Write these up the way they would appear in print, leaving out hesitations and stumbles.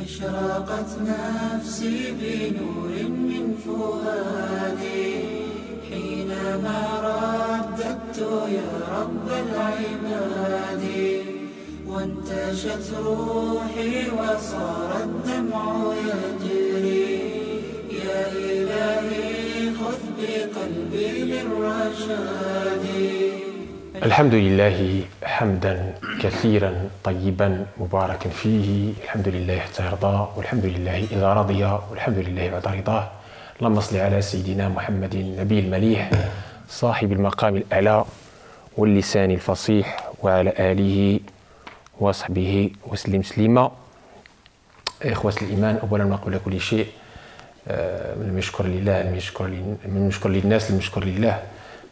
أشرقت نفسي بنور من فؤادي حينما رددت يا رب العباد وانتشت روحي وصار الدمع يجري يا إلهي خذ بقلبي للرشاد. الحمد لله حمدا كثيرا طيبا مباركا فيه. الحمد لله حتى يرضى والحمد لله إذا رضي والحمد لله بعد رضاه. اللهم صل على سيدنا محمد النبي المليح صاحب المقام الأعلى واللسان الفصيح وعلى آله وصحبه وسلم تسليما. إخوة الإيمان، أولا وقبل كل شيء من المشكر لله من المشكر للناس المشكر لله.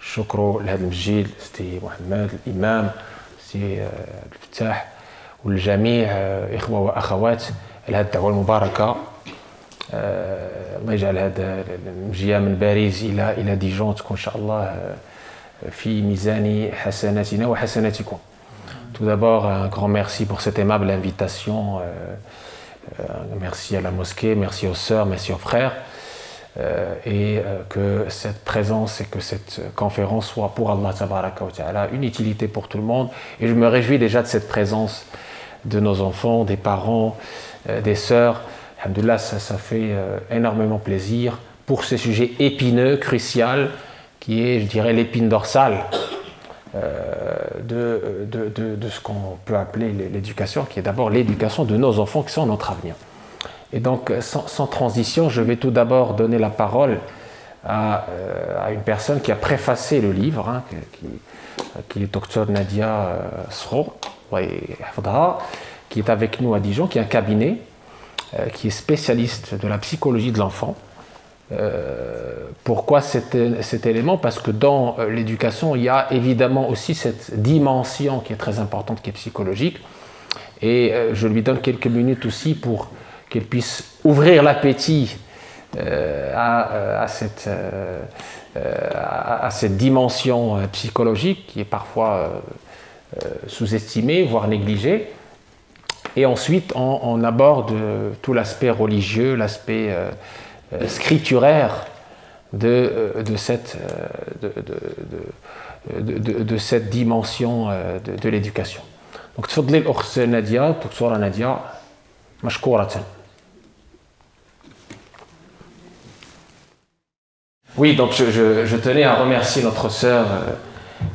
الشكر لهذا المسجد سيدي محمد الإمام سيدي الفتاح والجميع إخوة وأخوات لهذه الدعوة المباركة. الله يجعل هذا المجيء من باريس إلى ديجون تكون إن شاء الله في ميزان حسناتنا وحسناتكم. Tout d'abord, un grand merci pour cette aimable invitation. Merci à la mosquée, merci aux sœurs, merci aux frères. Et que cette présence et que cette conférence soit pour Allah tabaraka wa ta'ala une utilité pour tout le monde. Et je me réjouis déjà de cette présence de nos enfants, des parents, des sœurs. Alhamdoulilah, ça fait énormément plaisir pour ce sujet épineux, crucial, qui est, je dirais, l'épine dorsale de ce qu'on peut appeler l'éducation, qui est d'abord l'éducation de nos enfants qui sont notre avenir. Et donc, sans transition, je vais tout d'abord donner la parole à une personne qui a préfacé le livre, qui est docteur Nadia Sro, qui est avec nous à Dijon, qui a un cabinet, qui est spécialiste de la psychologie de l'enfant. Pourquoi cet élément? Parce que dans l'éducation, il y a évidemment aussi cette dimension qui est très importante, qui est psychologique. Et je lui donne quelques minutes aussi pour qu'elle puisse ouvrir l'appétit à cette dimension psychologique qui est parfois sous-estimée, voire négligée. Et ensuite, on aborde tout l'aspect religieux, l'aspect scripturaire de cette dimension de l'éducation. Donc, تفضلي الأخت نادية، الدكتورة نادية مشكورة. Oui, donc je tenais à remercier notre sœur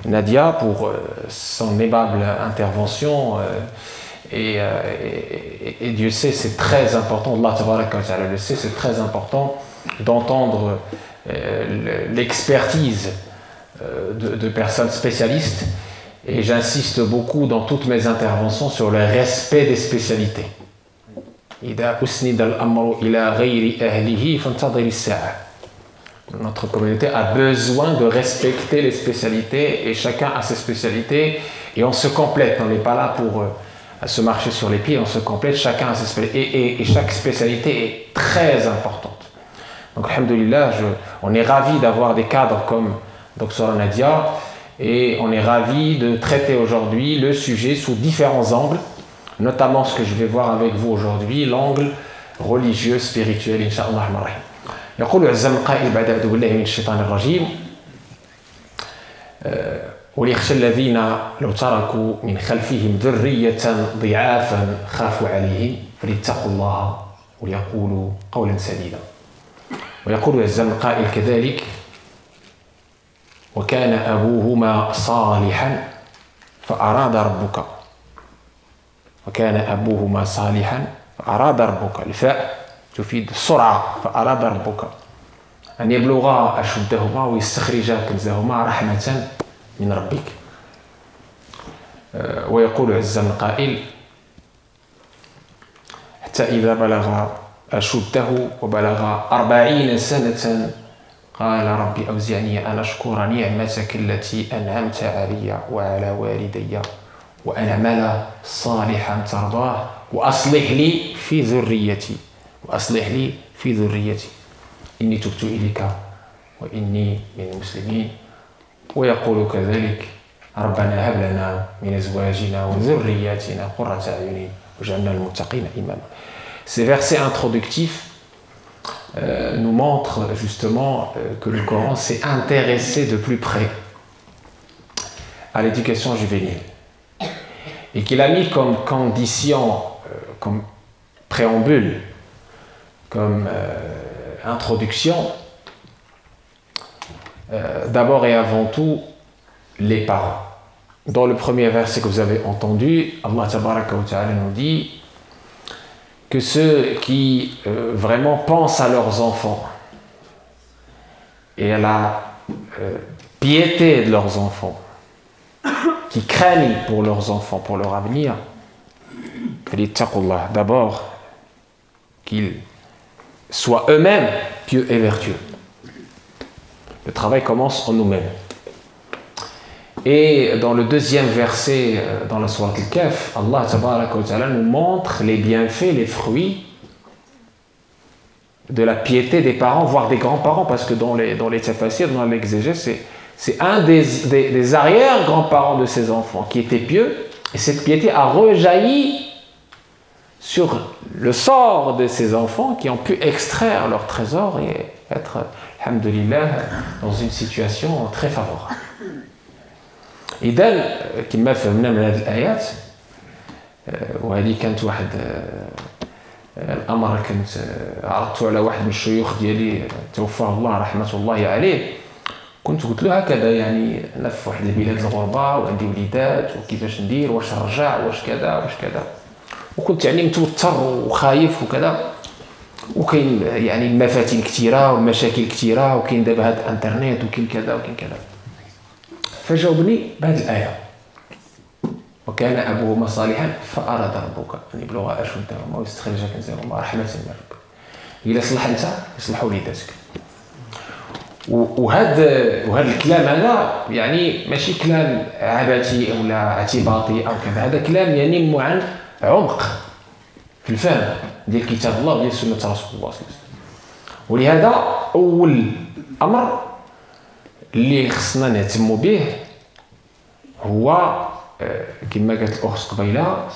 Nadia pour son aimable intervention. Et Dieu sait, c'est très important, Allah tabaraka wa ta'ala le sait, c'est très important d'entendre l'expertise de personnes spécialistes. Et j'insiste beaucoup dans toutes mes interventions sur le respect des spécialités. Notre communauté a besoin de respecter les spécialités et chacun a ses spécialités et on se complète. On n'est pas là pour se marcher sur les pieds, on se complète, chacun a ses spécialités et chaque spécialité est très importante. Donc, alhamdoulilah, on est ravis d'avoir des cadres comme Dr Nadia et on est ravis de traiter aujourd'hui le sujet sous différents angles, notamment ce que je vais voir avec vous aujourd'hui, l'angle religieux, spirituel, Inch'Allah. يقول عز من قائل بعد أعوذ بالله من الشيطان الرجيم وليخشى الذين لو تركوا من خلفهم ذرية ضعافا خافوا عليهم فليتقوا الله وليقولوا قولا سديدا. ويقول عز من قائل كذلك وكان أبوهما صالحا فأراد ربك وكان أبوهما صالحا فأراد ربك. الفاء تفيد السرعة. فأراد ربك أن يبلغا أشدهما ويستخرجا كنزهما رحمة من ربك. ويقول عز من قائل حتى إذا بلغ أشده وبلغ 40 سنة قال ربي أوزعني أن أشكر نعمتك التي أنعمت علي وعلى والدي وأن أعمل صالحا ترضاه وأصلح لي في ذريتي إني تبت إليك وإني من المسلمين. ويقول كذلك ربنا هب لنا من أزواجنا وذرياتنا قرة أعين واجعلنا للمتقين إماما. Ces versets introductifs nous montrent justement que le Coran s'est intéressé de plus près à l'éducation juvénile et qu'il a mis comme condition, comme préambule, comme introduction, d'abord et avant tout, les parents. Dans le premier verset que vous avez entendu, Allah Tabaraka wa Ta'ala nous dit que ceux qui vraiment pensent à leurs enfants et à la piété de leurs enfants, qui craignent pour leurs enfants, pour leur avenir, d'abord qu'ils soient eux-mêmes pieux et vertueux. Le travail commence en nous-mêmes. Et dans le deuxième verset, dans la sourate Al-Kahf, Allah Tabaraka wa Ta'ala nous montre les bienfaits, les fruits de la piété des parents, voire des grands-parents, parce que dans les tafsirs, dans l'exégèse, c'est un des arrière-grands-parents de ces enfants qui était pieux, et cette piété a rejailli sur le sort de ces enfants qui ont pu extraire leur trésor et être, alhamdulillah, dans une situation très favorable. إذن كما فهمنا من هذه الآيات وهذه كانت واحد الأمر كنت عرضته على واحد من الشيوخ ديالي توفاه الله رحمة الله عليه كنت قلت له هكذا يعني أنا في واحد البلاد الغربة وعندي وليدات وكيفاش ندير واش نرجع واش كذا وكنت يعني متوتر وخايف وكذا وكاين يعني المفاتن كثيرة والمشاكل كثيرة وكاين دابا هذا الانترنت وكاين كذا وكاين كذا فجاوبني بهذه الآية وكان أبوهما صالحا فأراد ربك أن يبلغا أشدهما ويستخرجا كنزهما رحمة من ربك إلا صلح أنت يصلح وليداتك وهذا الكلام هذا يعني ماشي كلام عبثي أو لا اعتباطي أو كذا هذا كلام ينم عن عمق في الفهم ديال كتاب الله وديال سنة رسول الله صلى الله عليه وسلم ولهذا أول أمر اللي خصنا نهتموا به هو كما قالت الأخت قبيلة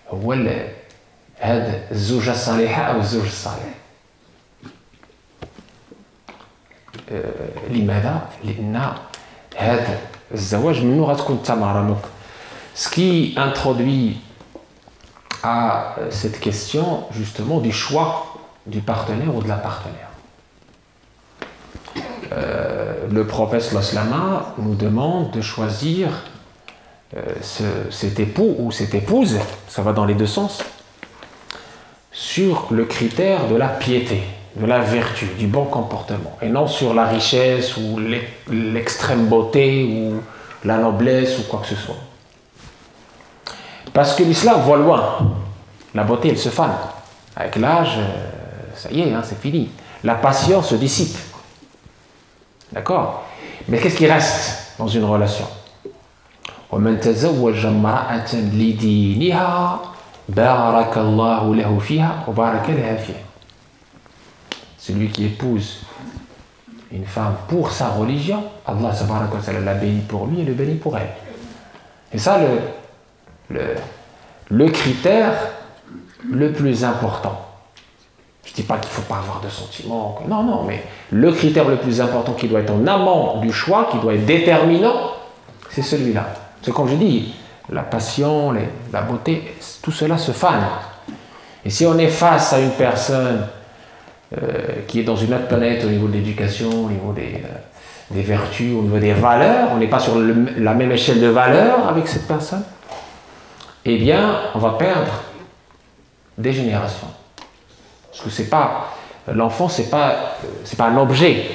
هو هذا الزوجة الصالحة أو الزوج الصالح. لماذا؟ لأن هذا الزواج منه غتكون الثمرة. Donc ce qui introduit à cette question justement du choix du partenaire ou de la partenaire. Le prophète sallallahu nous demande de choisir cet époux ou cette épouse, ça va dans les deux sens, sur le critère de la piété, de la vertu, du bon comportement, et non sur la richesse ou l'extrême beauté ou la noblesse ou quoi que ce soit. Parce que l'islam voit loin. La beauté, elle se fane. Avec l'âge, ça y est, hein, c'est fini. La passion se dissipe. D'accord? Mais qu'est-ce qui reste dans une relation? وَمَنْ تَزَوَّجَ امْرَأَةً لِدِينِهَا بَارَكَ اللَّهُ لَهُ فِيهَا وَبَارَكَ لَهَا فِيهَا. Celui qui épouse une femme pour sa religion, Allah tabaraka wa ta'ala la bénit pour lui et le bénit pour elle. Et ça, le critère le plus important. Je ne dis pas qu'il ne faut pas avoir de sentiments. Non, mais le critère le plus important qui doit être en amont du choix, qui doit être déterminant, c'est celui-là. C'est comme je dis, la passion, la beauté, tout cela se fane. Et si on est face à une personne qui est dans une autre planète au niveau de l'éducation, au niveau des vertus, au niveau des valeurs, on n'est pas sur la même échelle de valeurs avec cette personne, eh bien, on va perdre des générations. Parce que c'est pas l'enfant, c'est pas un objet.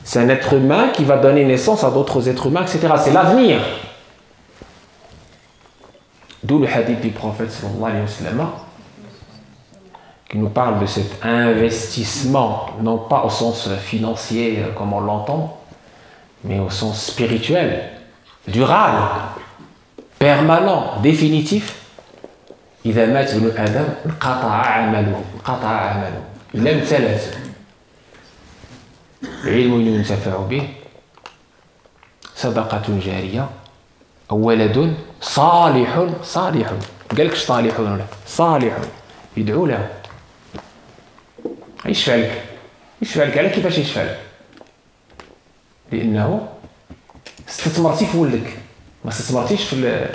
C'est un être humain qui va donner naissance à d'autres êtres humains, etc. C'est l'avenir. D'où le hadith du prophète sallallahu alayhi wa sallam qui nous parle de cet investissement, non pas au sens financier comme on l'entend, mais au sens spirituel, durable, permanent, définitif. إذا مات ابن آدم انقطع عمله إلا من ثلاث علم ينتفع به صدقة جارية أو ولد صالح قال لك صالحون ولا صالحون يدعو له يشفع لك على كيفاش يشفع لك لانه استثمرتي في ولدك ما استثمرتيش في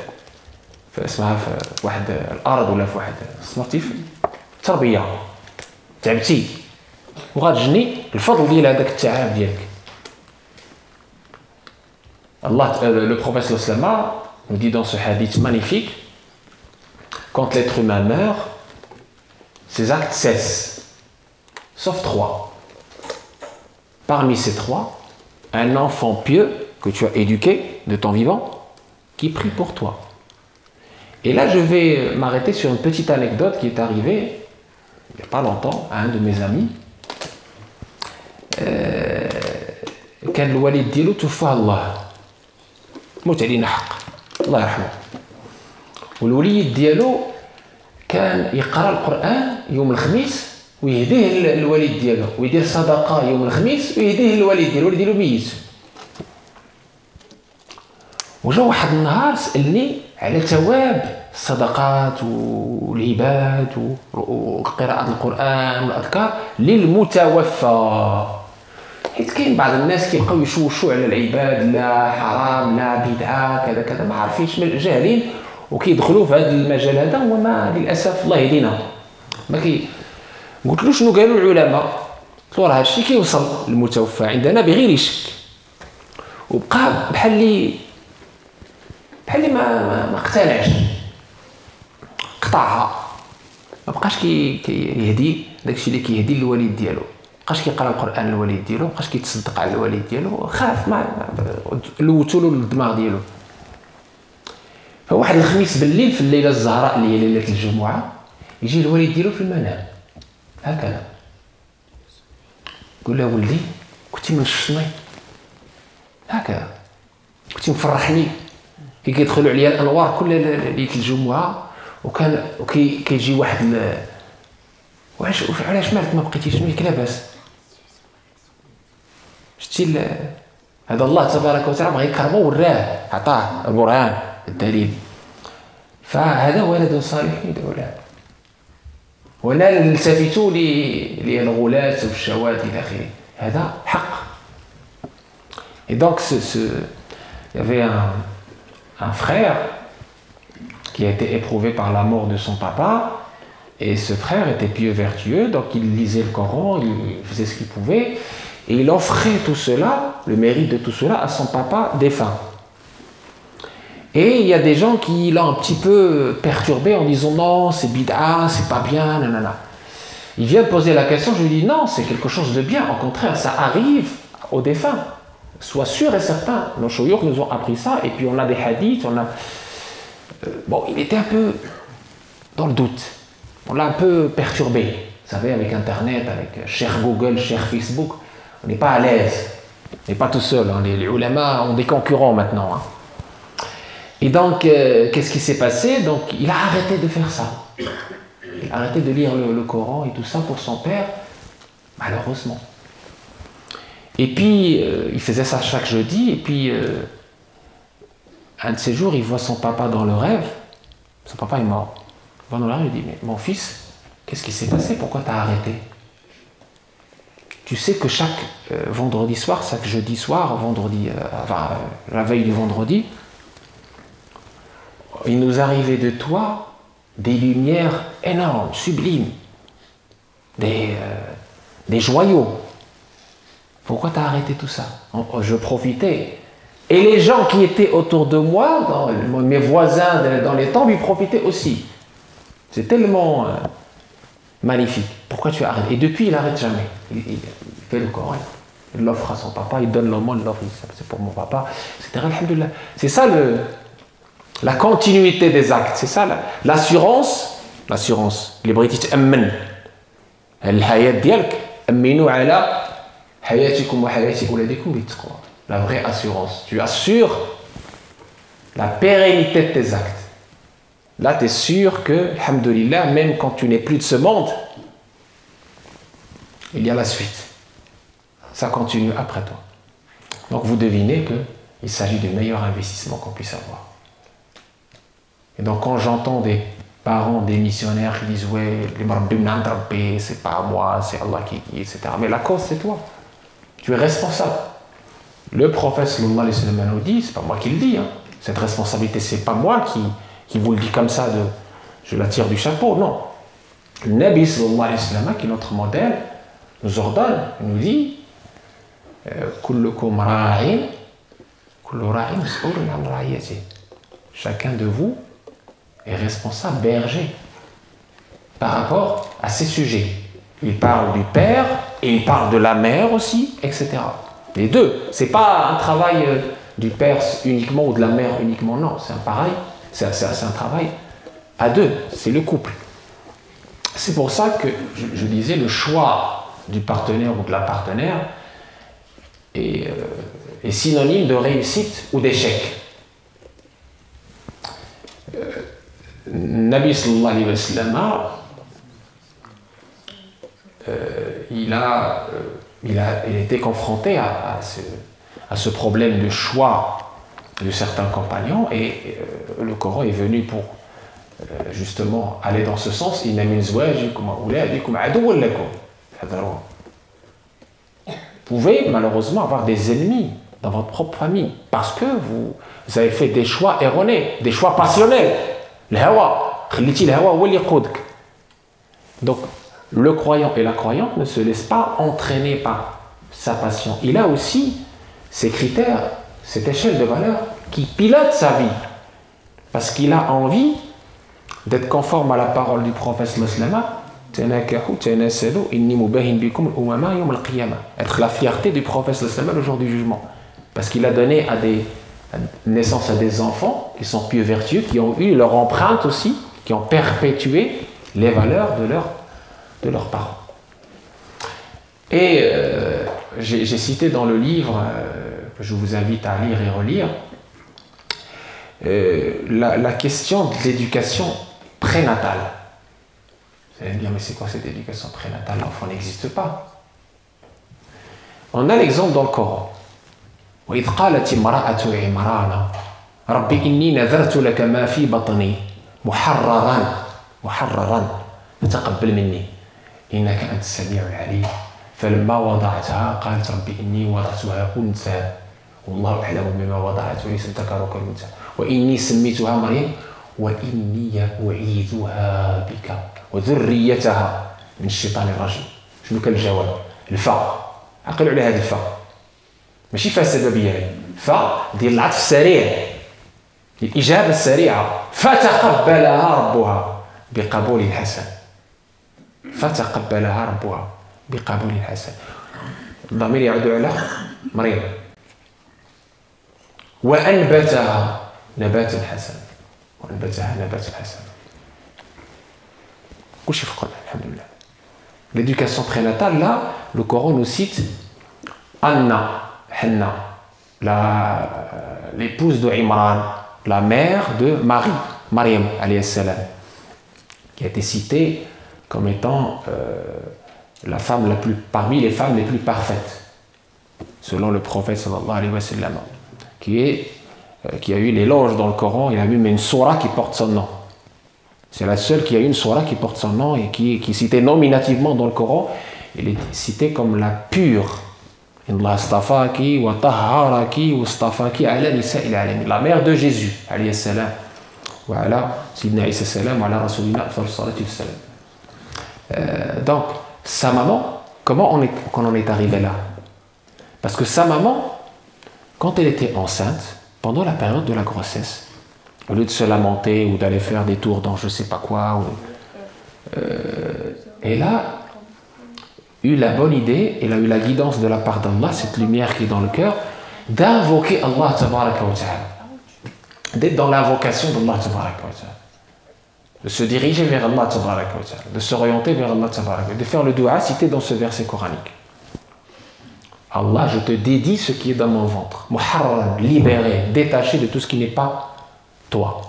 اسمها في واحد الارض ولا في واحد استثمرتي في التربيه تعبتي وغتجني الفضل ديال هذاك التعب ديالك Allah, le prophète sallallahu nous dit dans ce hadith magnifique, quand l'être humain meurt, ses actes cessent, sauf 3. Parmi ces 3, un enfant pieux que tu as éduqué de ton vivant, qui prie pour toi. Et là, je vais m'arrêter sur une petite anecdote qui est arrivée il n'y a pas longtemps à un de mes amis. كان الوالد ديالو توفاه الله موت علينا حق الله يرحمه والوليد ديالو كان يقرا القران يوم الخميس ويهديه للوالد ديالو ويدير صدقه يوم الخميس ويهديه للوالد ديالو الوالد ديالو ميت وجا واحد النهار سالني على ثواب الصدقات والهبات وقراءه القران والاذكار للمتوفى حيت كاين بعض الناس كيبقاو يشوشوا على العباد لا حرام لا بدعه كذا كذا ما عارفينش جاهلين وكيدخلوا في هذا المجال هذا وما للاسف الله يهدينا ما قلت له شنو قالوا العلماء قلت له راه هادشي كيوصل للمتوفى عندنا بغير شك وبقى بحال لي ما اقتنعش قطعها ما بقاش كيهدي داكشي اللي كيهدي للوالد ديالو بقاش كيقرا القران للوالد ديالو بقاش كيتصدق على الوالد ديالو خاف ما لوتو له الدماغ ديالو فواحد الخميس بالليل في الليله الزهراء اللي هي ليله الجمعه يجي الوالد ديالو في المنام هكذا يقول له ولدي كنتي منشطني هكذا كنتي مفرحني كيدخلوا عليا الانوار كل ليله الجمعه كيجي واحد علاش مالك ما بقيتيش مالك لاباس شتي هذا الله تبارك وتعالى بغى يكرمه وراه عطاه البرهان الدليل فهذا ولد صالح يدعو له ولا نلتفتوا للغلاة والشواذ الى اخره هذا حق. Et donc il y avait un frère qui a été éprouvé par la mort de son papa. Et ce frère était pieux vertueux, donc il lisait le Coran, il faisait ce qu'il pouvait, et il offrait tout cela, le mérite de tout cela, à son papa défunt. Et il y a des gens qui l'ont un petit peu perturbé en disant non, c'est bid'a, c'est pas bien, nanana. Il vient de poser la question, je lui dis non, c'est quelque chose de bien, au contraire, ça arrive aux défunts. Sois sûr et certain, nos chouyouks nous ont appris ça, et puis on a des hadiths, on a... Bon, il était un peu dans le doute. On l'a un peu perturbé, vous savez, avec Internet, avec cher Google, cher Facebook, on n'est pas à l'aise, on n'est pas tout seul, hein. Les ulama ont des concurrents maintenant. Hein. Et donc, qu'est-ce qui s'est passé? Donc, il a arrêté de faire ça. Il a arrêté de lire le Coran et tout ça pour son père, malheureusement. Et puis, il faisait ça chaque jeudi, et puis, un de ces jours, il voit son papa dans le rêve, son papa est mort. Dans le rêve, il dit, mais mon fils, qu'est-ce qui s'est passé? Pourquoi tu as arrêté? Tu sais que chaque vendredi soir, chaque jeudi soir, vendredi, la veille du vendredi, il nous arrivait de toi des lumières énormes, sublimes, des joyaux. Pourquoi tu as arrêté tout ça? Je profitais. Et les gens qui étaient autour de moi, mes voisins dans les temples, ils profitaient aussi. C'est tellement magnifique. Pourquoi tu as arrêté? Et depuis, il n'arrête jamais. Il fait le Coran, il l'offre à son papa, il donne l'aumône, il l'offre, c'est pour mon papa, etc. Alhamdoulilah. C'est ça la continuité des actes. C'est ça l'assurance. L'assurance. Les Britanniques amènent. الحياة ديالك أمنوا على حياتكم وحياة أولادكم بالتقوى. La vraie assurance. Tu assures la pérennité de tes actes. Là, tu es sûr que, alhamdoulilah, même quand tu n'es plus de ce monde, il y a la suite. Ça continue après toi. Donc, vous devinez qu'il s'agit du meilleur investissement qu'on puisse avoir. Et donc, quand j'entends parents des missionnaires qui disent ouais, c'est pas moi, c'est Allah qui dit, etc. Mais la cause c'est toi. Tu es responsable. Le prophète sallallahu alayhi wa sallam nous dit, c'est pas moi qui le dis, hein. Cette responsabilité, c'est pas moi qui vous le dis comme ça, je la tire du chapeau, non. Le Nabi sallallahu alayhi wa sallam, qui est notre modèle, nous ordonne, il nous dit kullukum ra'in, kullu ra'in mas'ulun 'an ra'iyatihi. Chacun de vous est responsable, berger, par rapport à ces sujets. Il parle du père et il parle de la mère aussi, etc. Les deux. C'est pas un travail du père uniquement ou de la mère uniquement, non. C'est un travail à deux. C'est le couple. C'est pour ça que je disais le choix du partenaire ou de la partenaire est synonyme de réussite ou d'échec. Nabi sallallahu alayhi wa sallam, il était confronté à ce problème de choix de certains compagnons et le Coran est venu pour justement aller dans ce sens. Vous pouvez malheureusement avoir des ennemis dans votre propre famille parce que vous avez fait des choix erronés, des choix passionnels. Donc le croyant et la croyante ne se laissent pas entraîner par sa passion. Il a aussi ces critères, cette échelle de valeur qui pilote sa vie. Parce qu'il a envie d'être conforme à la parole du prophète sallallahu être la fierté du prophète sallallahu le jour du jugement. Parce qu'il a donné naissance à des enfants qui sont pieux vertueux, qui ont eu leur empreinte aussi, qui ont perpétué les valeurs de leurs parents. Et j'ai cité dans le livre, que je vous invite à lire et relire, la question de l'éducation prénatale. Vous allez me dire, mais c'est quoi cette éducation prénatale? L'enfant n'existe pas. On a l'exemple dans le Coran. وإذ قالت امرأة عمران رب إني نذرت لك ما في بطني محررا فتقبل مني إنك أنت السميع العليم فلما وضعتها قالت رب إني وضعتها أنثى والله أعلم بما وضعت وليس الذكر كالأنثى وإني سميتها مريم وإني أعيذها بك وذريتها من الشيطان الرجيم. شنو كان الجواب؟ الفاء. عقلوا على هذه الفاء. ماشي فاء سببيه، فاء ديال العطف السريع، الاجابه السريعه. فتقبلها ربها بقبول حسن. فتقبلها ربها بقبول حسن. الضمير يعود على مريم. وانبتها نباتا حسنا. وانبتها نباتا حسنا. كلشي في القرآن الحمد لله. L'éducation prénatale, là, le Coran nous cite Anna, Hanna, l'épouse de Imran, la mère de Marie, Mariam, alayhi salam, qui a été citée comme étant la femme parmi les femmes les plus parfaites, selon le prophète sallallahu alayhi wa sallam, qui a eu l'éloge dans le Coran. Il a eu une sourate qui porte son nom. C'est la seule qui a une sourate qui porte son nom et qui est citée nominativement dans le Coran. Il est cité comme la pure. La mère de Jésus, alayhi salam. Donc, sa maman, comment on en est arrivé là? Parce que sa maman, quand elle était enceinte, pendant la période de la grossesse, au lieu de se lamenter ou d'aller faire des tours dans je sais pas quoi, elle a eu la bonne idée, elle a eu la guidance de la part d'Allah, cette lumière qui est dans le cœur, d'invoquer Allah tabaraka wa ta'ala, d'être dans l'invocation d'Allah tabaraka wa ta'ala, de se diriger vers Allah tabaraka wa ta'ala, de s'orienter vers Allah tabaraka wa ta'ala, de faire le dua cité dans ce verset coranique. Allah, je te dédie ce qui est dans mon ventre, muharrar, libéré, détaché de tout ce qui n'est pas toi.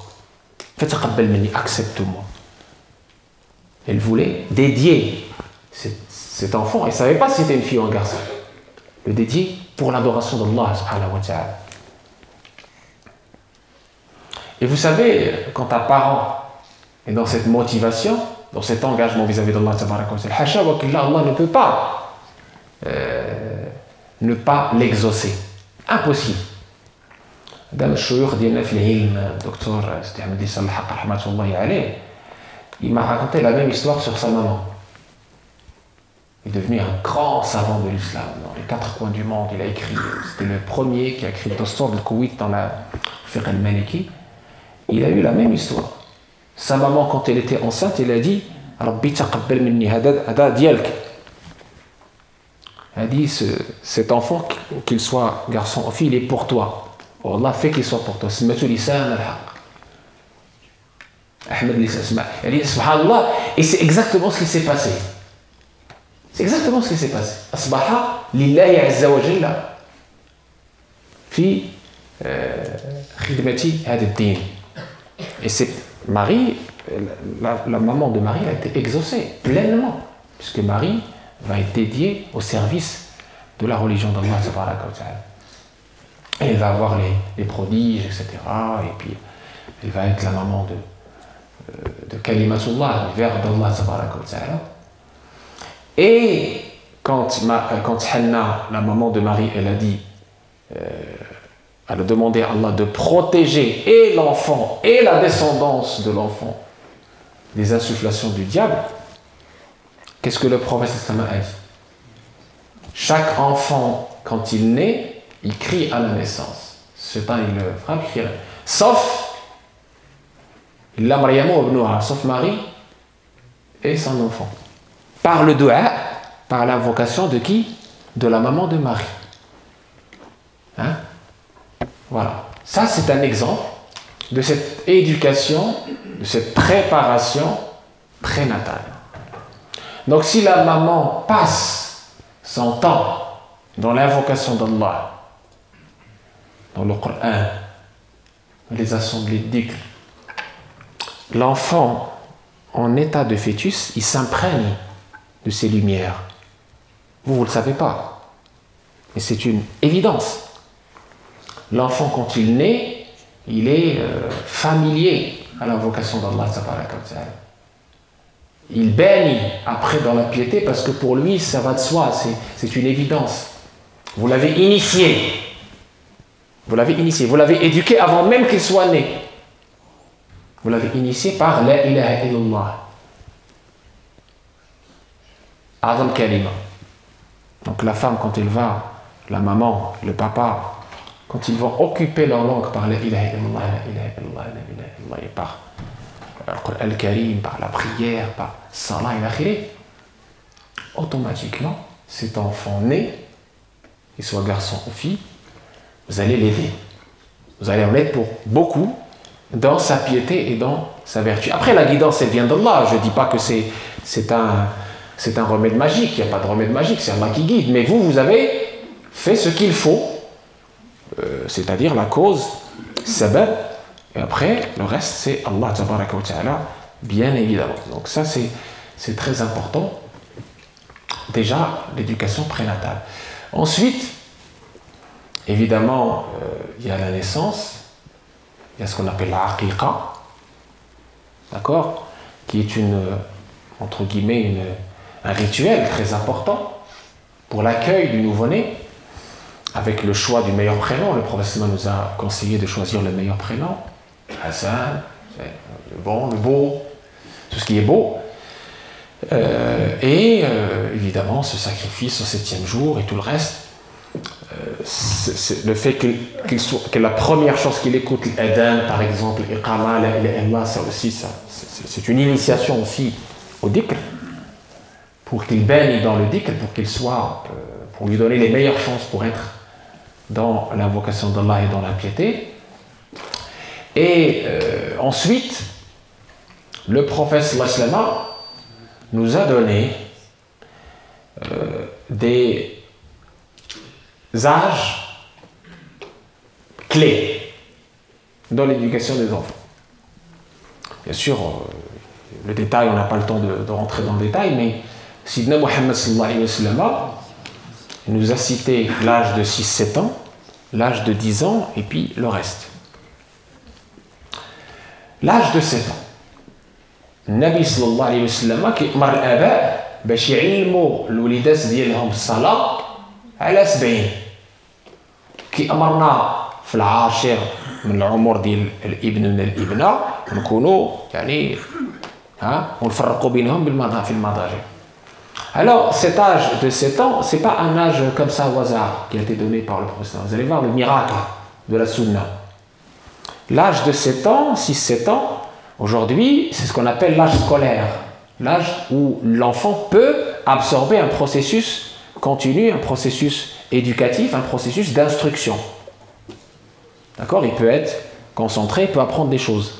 Accepte-moi. Elle voulait dédier cet enfant. Elle ne savait pas si c'était une fille ou un garçon. Le dédier pour l'adoration d'Allah subhanahu wa ta'ala. Et vous savez, quand un parent et dans cette motivation, dans cet engagement vis-à-vis d'Allah tabaraka wa ta'ala. Hacha wa killa, Allah ne peut pas ne pas l'exaucer. Impossible. Dame الشيوخ ديالنا في العلم الدكتور سيدي أحمد لسان الحق رحمة الله عليه, il m'a raconté la même histoire sur sa maman. Il est devenu un grand savant de l'islam dans les 4 coins du monde. Il a écrit, c'était le premier qui a écrit le Dastur al-Koweït dans la Fiqh al-Maliki. Il a eu la même histoire. Sa maman, quand elle était enceinte, elle a dit Rabbi taqabbal minni hada dialk. Elle a dit cet enfant, qu'il soit garçon ou fille, il est pour toi. Oh Allah fait qu'il soit pour toi. Smatu lisan al-haq. Ahmed Lisan. Elle dit subhanallah, et c'est exactement ce qui s'est passé. C'est exactement ce qui s'est passé. Asbaha lillahi azza wa jalla fi khidmati hada ad-din. Et c'est Marie, la maman de Marie a été exaucée pleinement, puisque Marie va être dédiée au service de la religion d'Allah tabaraka wa ta'ala. Et elle va avoir les prodiges, etc. Et puis elle va être la maman de Kalimatullah, le verbe d'Allah tabaraka wa ta'ala. Et quand Hanna, la maman de Marie, elle a dit, elle a demandé à Allah de protéger et l'enfant et la descendance de l'enfant des insufflations du diable, qu'est-ce que le prophète a dit? Chaque enfant, quand il naît, il crie à la naissance. Ce temps, il le frappe, il crie. Sauf Marie et son enfant. Par le dua, par l'invocation de qui? De la maman de Marie. Hein? Voilà. Ça, c'est un exemple de cette éducation, de cette préparation prénatale. Donc, si la maman passe son temps dans l'invocation d'Allah, dans le Coran, dans les assemblées de dhikr, l'enfant en état de fœtus, il s'imprègne de ces lumières. Vous ne le savez pas, mais c'est une évidence. L'enfant, quand il naît, il est familier à l'invocation d'Allah tabaraka wa ta'ala. Il baigne après dans la piété parce que pour lui, ça va de soi, c'est une évidence. Vous l'avez initié. Vous l'avez initié, vous l'avez éduqué avant même qu'il soit né. Vous l'avez initié par la ilaha illallah. Adam kalima. Donc la femme, quand elle va, la maman, le papa, quand ils vont occuper leur langue par la ilaha illallah, la ilaha illallah, la ilaha illallah, et par le Coran al-Karim, par la prière, par salat et l'akhiré, automatiquement, cet enfant né, qu'il soit garçon ou fille, vous allez l'aider. Vous allez en être pour beaucoup dans sa piété et dans sa vertu. Après, la guidance, elle vient d'Allah. Je ne dis pas que c'est un remède magique. Il n'y a pas de remède magique, c'est Allah qui guide. Mais vous avez fait ce qu'il faut, c'est-à-dire la cause, sabab, et après, le reste, c'est Allah tabaraka wa ta'ala, bien évidemment. Donc ça, c'est très important. Déjà, l'éducation prénatale. Ensuite, évidemment, il y a la naissance, il y a ce qu'on appelle la aqiqa, d'accord, qui est entre guillemets, un rituel très important pour l'accueil du nouveau-né, avec le choix du meilleur prénom. Le prophète nous a conseillé de choisir le meilleur prénom. Hassan, le bon, le beau, tout ce qui est beau. Évidemment, ce sacrifice au 7e jour et tout le reste. Le fait que la première chose qu'il écoute, l'adhan par exemple, l'iqama, la ilaha illallah, ça aussi, c'est une initiation aussi au dhikr, pour qu'il baigne dans le dhikr, pour lui donner les meilleures chances pour être dans l'invocation d'Allah et dans la piété. Et ensuite, le prophète sallallahu alayhi wa sallam nous a donné des âges clés dans l'éducation des enfants. Bien sûr, le détail, on n'a pas le temps de rentrer dans le détail, mais Sidna Muhammad sallallahu alayhi wa sallam nous a cité l'âge de 6-7 ans, l'âge de 10 ans, et puis le reste. L'âge de 7 ans. النبي صلى الله عليه وسلم كيأمر الآباء باش يعلموا الوليدات ديالهم الصلاة على 70. كيأمرنا في العاشر من العمر ديال الابن من الابنة نكونوا يعني ونفرقوا بينهم في المضاجع. Alors cet âge de 7 ans, c'est pas un âge comme ça au hasard qui a été donné par le prophète. Vous allez voir le miracle de la sunna. L'âge de 7 ans, 6-7 ans, aujourd'hui, c'est ce qu'on appelle l'âge scolaire. L'âge où l'enfant peut absorber un processus continu, un processus éducatif, un processus d'instruction. D'accord? Il peut être concentré, il peut apprendre des choses.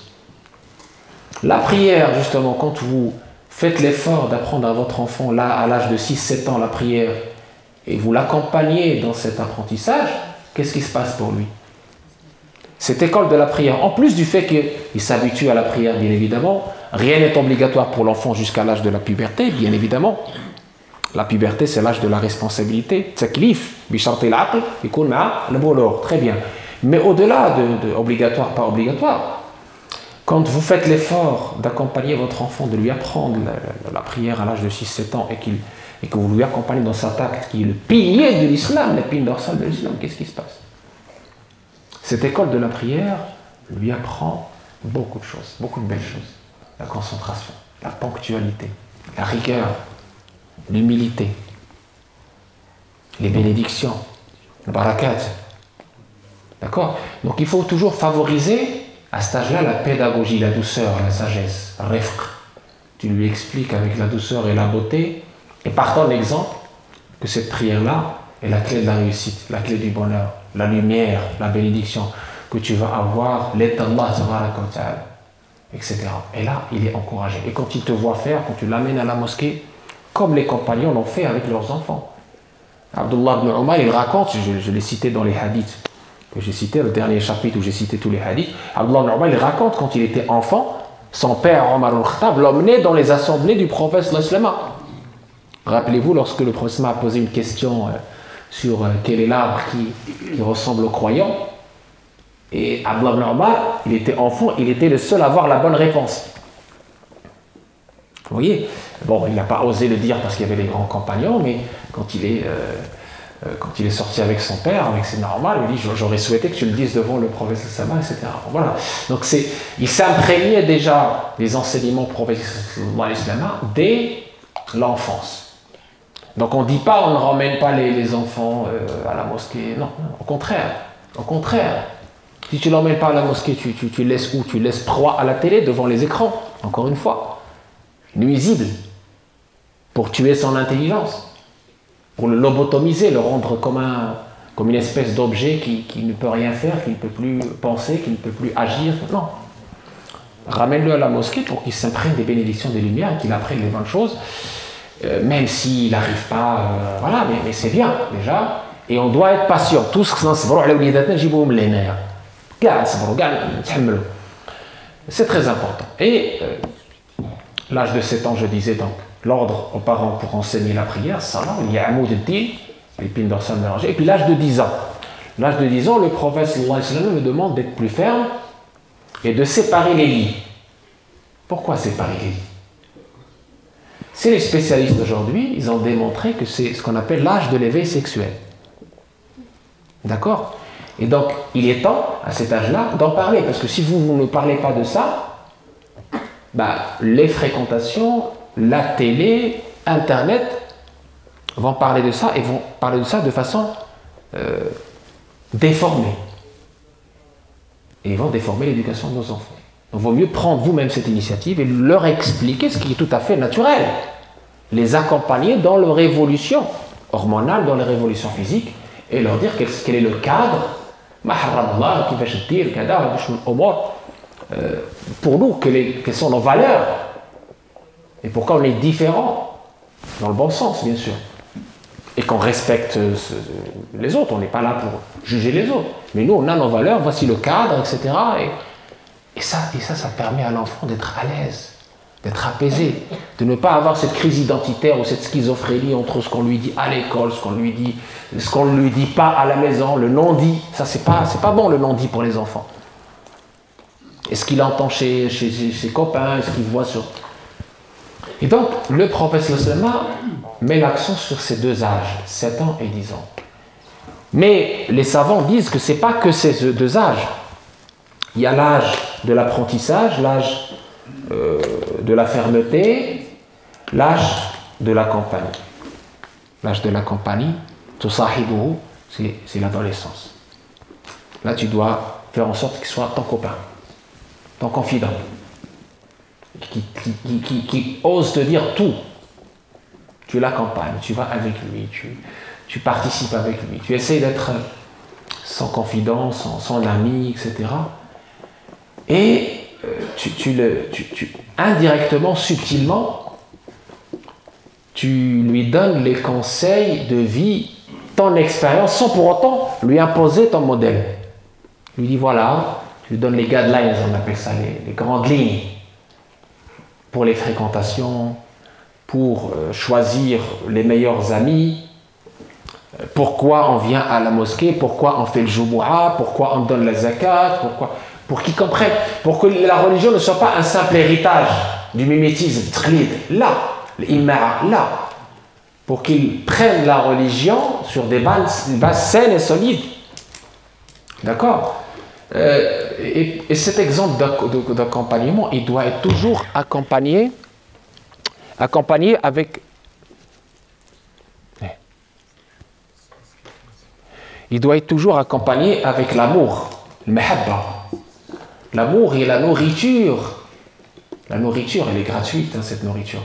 La prière, justement, quand vous faites l'effort d'apprendre à votre enfant, là, à l'âge de 6-7 ans, la prière, et vous l'accompagnez dans cet apprentissage, qu'est-ce qui se passe pour lui? Cette école de la prière, en plus du fait qu'il s'habitue à la prière, bien évidemment, rien n'est obligatoire pour l'enfant jusqu'à l'âge de la puberté, bien évidemment. La puberté, c'est l'âge de la responsabilité. Taklif, bisharti al-aql, ykoun ma'a al-bulugh. Très bien. Mais au-delà de obligatoire, pas obligatoire, quand vous faites l'effort d'accompagner votre enfant, de lui apprendre la prière à l'âge de 6-7 ans et que vous lui accompagnez dans cet acte qui est le pilier de l'islam, l'épine dorsale de l'islam, qu'est-ce qui se passe? Cette école de la prière lui apprend beaucoup de choses, beaucoup de belles choses. La concentration, la ponctualité, la rigueur, l'humilité, les bénédictions, le barakat. D'accord? Donc il faut toujours favoriser à cet âge-là la pédagogie, la douceur, la sagesse, le rifq. Tu lui expliques avec la douceur et la beauté, et partant de l'exemple que cette prière-là est la clé de la réussite, la clé du bonheur, la lumière, la bénédiction que tu vas avoir, l'aide d'Allah, etc. Et là, il est encouragé. Et quand il te voit faire, quand tu l'amènes à la mosquée, comme les compagnons l'ont fait avec leurs enfants. Abdullah ibn Umar, il raconte, je l'ai cité dans les hadiths, que j'ai cité, le dernier chapitre où j'ai cité tous les hadiths, Abdullah ibn Umar, il raconte quand il était enfant, son père Omar al-Khattab l'emmenait dans les assemblées du prophète sallallahu alayhi wa sallam. Rappelez-vous, lorsque le prophète a posé une question sur quel est l'arbre qui ressemble aux croyants, et Abdullah ibn Umar, il était enfant, il était le seul à avoir la bonne réponse. Vous voyez? Bon, il n'a pas osé le dire parce qu'il y avait les grands compagnons, mais quand il est sorti avec son père, avec ses normal, il dit j'aurais souhaité que tu le dises devant le prophète sallallahu alayhi wa sallam, etc. Voilà. Donc il s'imprégnait déjà des enseignements prophète sallallahu alayhi wa sallam dès l'enfance. Donc on ne dit pas on ne ramène pas les enfants à la mosquée, non, au contraire. Au contraire. Si tu ne l'emmènes pas à la mosquée, tu laisses où? Tu laisses proie à la télé devant les écrans, encore une fois. Nuisible. Pour tuer son intelligence. Pour le lobotomiser, le rendre comme une espèce d'objet qui ne peut rien faire, qui ne peut plus penser, qui ne peut plus agir. Non. Ramène-le à la mosquée pour qu'il s'imprègne des bénédictions des lumières et qu'il apprenne les bonnes choses. Même s'il n'arrive pas, voilà, mais c'est bien déjà. Et on doit être patient. Tout ce que c'est très important. Et l'âge de 7 ans, je disais donc, l'ordre aux parents pour enseigner la prière, salam, il y a Amoud al-Din, l'épine dorsale mélangée, et puis l'âge de 10 ans. L'âge de 10 ans, le prophète sallallahu alayhi wa sallam me demande d'être plus ferme et de séparer les lits. Pourquoi séparer les lits? C'est les spécialistes d'aujourd'hui, ils ont démontré que c'est ce qu'on appelle l'âge de l'éveil sexuel. D'accord? Et donc, il est temps, à cet âge-là, d'en parler, parce que si vous ne parlez pas de ça, les fréquentations, la télé, Internet vont parler de ça et vont parler de ça de façon déformée. Et ils vont déformer l'éducation de nos enfants. Donc, il vaut mieux prendre vous-même cette initiative et leur expliquer ce qui est tout à fait naturel. Les accompagner dans leur évolution hormonale, dans leur évolution physique, et leur dire quel est le cadre pour nous, quelles sont nos valeurs et pourquoi on est différent dans le bon sens, bien sûr, et qu'on respecte les autres. On n'est pas là pour juger les autres, mais nous on a nos valeurs, voici le cadre, etc. Et ça permet à l'enfant d'être à l'aise, d'être apaisé, de ne pas avoir cette crise identitaire ou cette schizophrénie entre ce qu'on lui dit à l'école, ce qu'on lui dit pas à la maison, le non-dit. Ça, c'est pas bon, le non-dit pour les enfants. Et ce qu'il entend chez ses copains, ce qu'il voit Et donc, le prophète sallallahu met l'accent sur ces deux âges, 7 ans et 10 ans. Mais les savants disent que ce n'est pas que ces deux âges. Il y a l'âge de l'apprentissage, l'âge de la fermeté, l'âge de la compagnie. L'âge de la compagnie, c'est l'adolescence. Là, tu dois faire en sorte qu'il soit ton copain, ton confident, qui ose te dire tout. Tu l'accompagnes, tu vas avec lui, tu participes avec lui, tu essaies d'être son confident, son ami, etc. Et indirectement, subtilement, tu lui donnes les conseils de vie, ton expérience, sans pour autant lui imposer ton modèle. Lui dis voilà, tu lui donnes les guidelines, on appelle ça, les grandes lignes pour les fréquentations, pour choisir les meilleurs amis, pourquoi on vient à la mosquée, pourquoi on fait le Jumu'ah, pourquoi on donne la zakat, pour qu'ils comprennent, pour que la religion ne soit pas un simple héritage du mimétisme, là, l'imma'a, là, pour qu'ils prennent la religion sur des bases saines et solides. D'accord ? Et cet exemple d'accompagnement, il doit être toujours accompagné avec... Il doit être toujours accompagné avec l'amour, le mahabba. L'amour et la nourriture. La nourriture, elle est gratuite, hein, cette nourriture.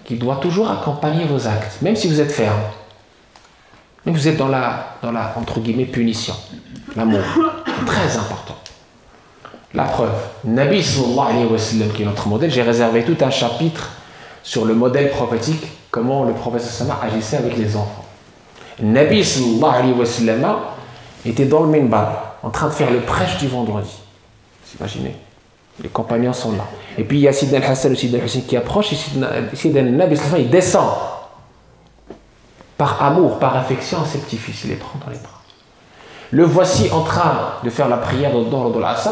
Qui doit toujours accompagner vos actes, même si vous êtes ferme. Même si vous êtes dans la entre guillemets, punition. L'amour, c'est très important. La preuve, Nabi sallallahu alayhi wa sallam, qui est notre modèle, j'ai réservé tout un chapitre sur le modèle prophétique, comment le prophète sallallahu alayhi wa sallam agissait avec les enfants. Nabi sallallahu alayhi wa sallam était dans le minbar, en train de faire le prêche du vendredi. Vous imaginez? Les compagnons sont là. Et puis il y a Sidna al-Hassan ou Sidna al-Hussein qui approche, et Sidna Nabi sallallahu alayhi wa sallam, il descend. Par amour, par affection, ses petits-fils, il les prend dans les bras. Le voici en train de faire la prière dans l'Asr,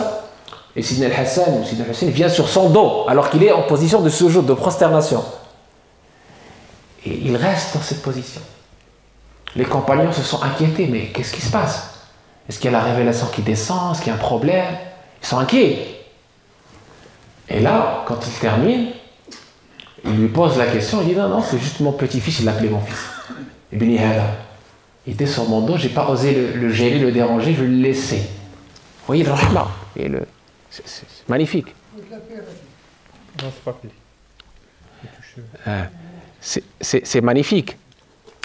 et Sidna al-Hassan ou Sidna al-Hussein vient sur son dos, alors qu'il est en position de sujoud, de prosternation. Et il reste dans cette position. Les compagnons se sont inquiétés, mais qu'est-ce qui se passe? Est-ce qu'il y a la révélation qui descend? Est-ce qu'il y a un problème? Ils sont inquiets. Et là, quand il termine, il lui pose la question, il dit non, c'est juste mon petit-fils, il l'appelait mon fils. Ibn Hala. Il était sur mon dos, j'ai pas osé le gêner, le déranger, je le laissais. Vous voyez le rahma, c'est magnifique. Non, c'est pas pire. C'est magnifique.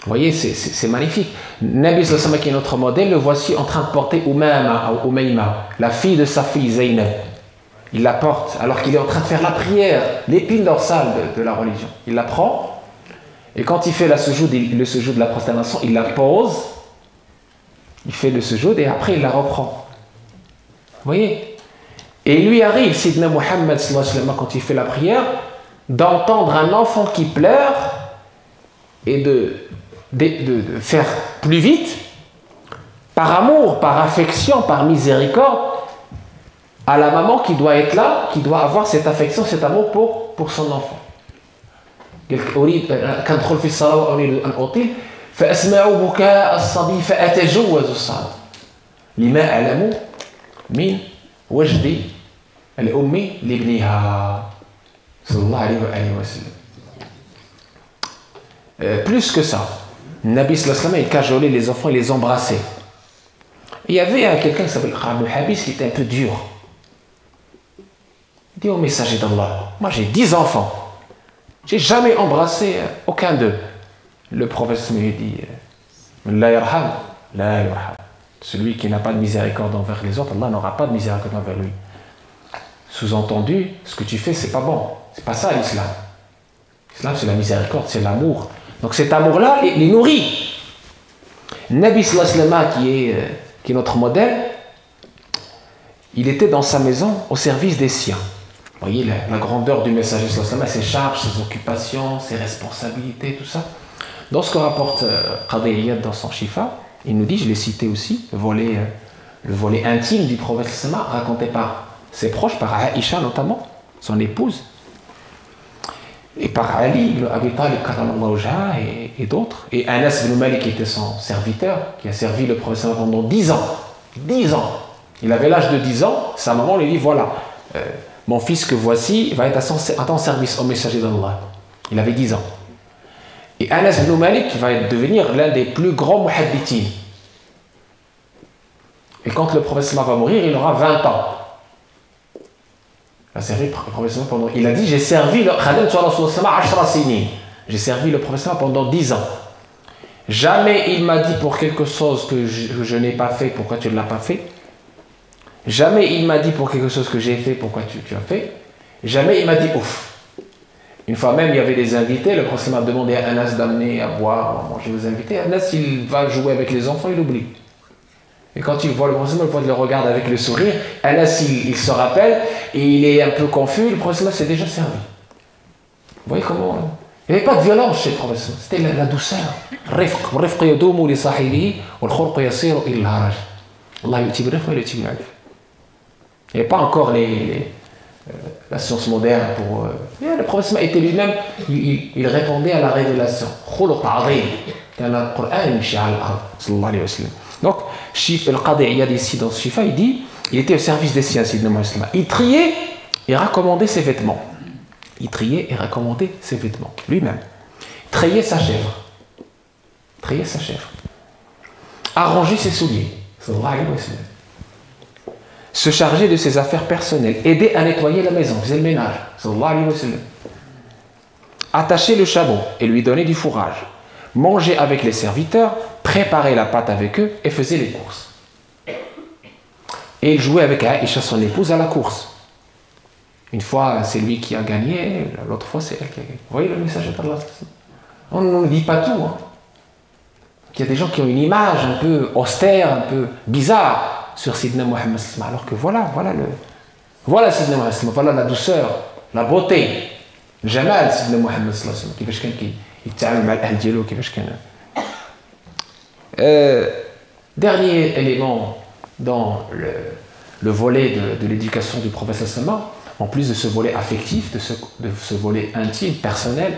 Vous voyez, c'est magnifique. Nabi sallallahu alayhi wa sallam, qui est notre modèle, le voici en train de porter Umayma, la fille de sa fille Zaynab. Il la porte alors qu'il est en train de faire la prière, l'épine dorsale de la religion. Il la prend, et quand il fait le sujoud de la prosternation, il la pose, il fait le sujoud et après il la reprend. Vous voyez? Et il lui arrive, Sidna Muhammad sallallahu alayhi wa sallam, quand il fait la prière, d'entendre un enfant qui pleure et de faire plus vite, par amour, par affection, par miséricorde, à la maman qui doit être là, qui doit avoir cette affection, cet amour pour son enfant. كندخل في الصلاة وأريد أن أطيل فأسمع بكاء الصبي فأتجوز الصلاة لما أعلم من وجد الأم لابنها صلى الله عليه وسلم. Plus que ça, Nabi sallallahu alayhi wa sallam, il cajolait les enfants, il les embrassait. Et il y avait quelqu'un qui s'appelle Khalid Habis qui était un peu dur. Il dit au messager d'Allah, moi j'ai 10 enfants. J'ai jamais embrassé aucun d'eux. Le prophète me dit La yarham, la yarham. Celui qui n'a pas de miséricorde envers les autres, Allah n'aura pas de miséricorde envers lui. Sous-entendu, ce que tu fais, c'est pas bon. C'est pas ça l'islam. L'islam, c'est la miséricorde, c'est l'amour. Donc cet amour-là, il nourrit. Nabi sallallahu alayhi wa sallam, qui est notre modèle, il était dans sa maison au service des siens. Vous voyez la grandeur du messager sallallahu alayhi wa sallam, ses charges, ses occupations, ses responsabilités, tout ça. Dans ce que rapporte Qadi Iyad dans son Shifa, il nous dit, je l'ai cité aussi, le volet intime du prophète sallallahu alayhi wa sallam, raconté par ses proches, par Aïcha notamment, son épouse. et par Ali ibn Abi Talib et d'autres, et Anas ibn Malik qui était son serviteur, qui a servi le prophète pendant 10 ans. 10 ans. Il avait l'âge de 10 ans, sa maman lui dit voilà, mon fils que voici va être à ton service au messager d'Allah. Il avait 10 ans. Et Anas ibn Malik va devenir l'un des plus grands muhaddithins. Et quand le prophète va mourir, il aura 20 ans. Il a servi le prophète pendant... Il a dit, j'ai servi le prophète pendant 10 ans. Jamais il m'a dit pour quelque chose que je n'ai pas fait, pourquoi tu ne l'as pas fait. Jamais il m'a dit pour quelque chose que j'ai fait, pourquoi tu as fait. Jamais il m'a dit ouf. Une fois même, il y avait des invités, le prophète a demandé à Anas d'amener à boire, à manger aux invités. Anas, il va jouer avec les enfants, il oublie. Et quand il voit le prophète, il le regarde avec le sourire. Anas, il se rappelle et il est un peu confus. Le prophète s'est déjà servi. Vous voyez comment... Il n'y avait pas de violence chez le prophète. C'était la douceur. Il n'y avait pas encore la science moderne pour... Le prophète était lui-même, il répondait à la révélation. Donc, Al-Qadi Iyad ici dans ce Shifa, il dit, il était au service des siens, il triait et recommandait ses vêtements. Il triait et recommandait ses vêtements, lui-même. Triait sa chèvre. Triait sa chèvre. Arranger ses souliers. Se charger de ses affaires personnelles. Aider à nettoyer la maison. Faisait le ménage. Attacher le chameau et lui donner du fourrage. Manger avec les serviteurs. Préparer la pâte avec eux et faisait les courses. Et il jouait avec Aïcha, son épouse, à la course. Une fois, c'est lui qui a gagné, l'autre fois, c'est elle qui a gagné. Vous voyez le message d'Allah? On ne dit pas tout. Hein. Il y a des gens qui ont une image un peu austère, un peu bizarre sur Sidna Muhammad, alors que voilà Sidna Muhammad, voilà la douceur, la beauté, le jamal Sidna Muhammad, كيفاش كان يتعامل مع الأهل ديالو كيفاش كان. Dernier élément dans le volet de l'éducation du prophète sallallahu, en plus de ce volet affectif, de ce volet intime, personnel,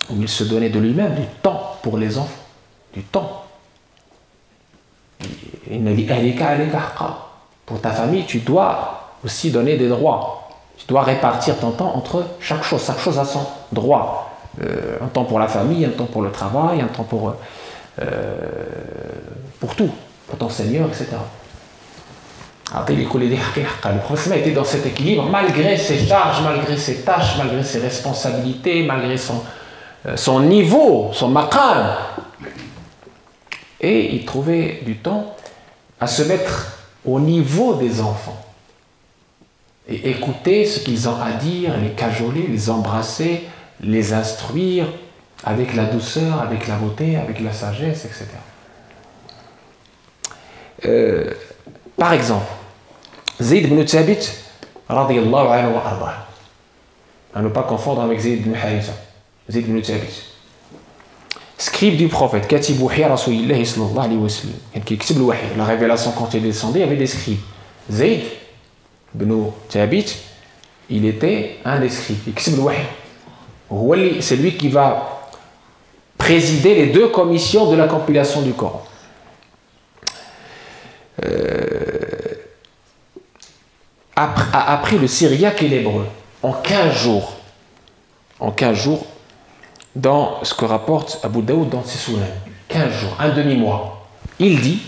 où il se donnait de lui-même du temps pour les enfants, du temps. Pour ta famille, tu dois aussi donner des droits. Tu dois répartir ton temps entre chaque chose a son droit. Un temps pour la famille, un temps pour le travail, un temps pour tout, pour ton Seigneur, etc. Le prophète était dans cet équilibre malgré ses charges, malgré ses tâches, malgré ses responsabilités, malgré son niveau, son maqam. Et il trouvait du temps à se mettre au niveau des enfants et écouter ce qu'ils ont à dire, les cajoler, les embrasser, les instruire avec la douceur, avec la beauté, avec la sagesse, etc. Par exemple, Zayd ibn Thabit, radiyallahu anhu wa ardah. À ne pas confondre avec Zayd ibn Haritha. Zayd ibn Thabit. Scribe du prophète, Katib Wahi Rasulillahi sallallahu alayhi wa sallam. Qui écrit le Wahi. La révélation, quand il est descendu, il y avait des scribes. Zayd ibn Thabit, il était un des scribes. Il écrit le Wahi. C'est lui qui va présider les 2 commissions de la compilation du Coran. A appris le syriaque et l'hébreu en 15 jours. En 15 jours, dans ce que rapporte Abu Daoud dans ses Sunan. 15 jours, un demi-mois. Il dit,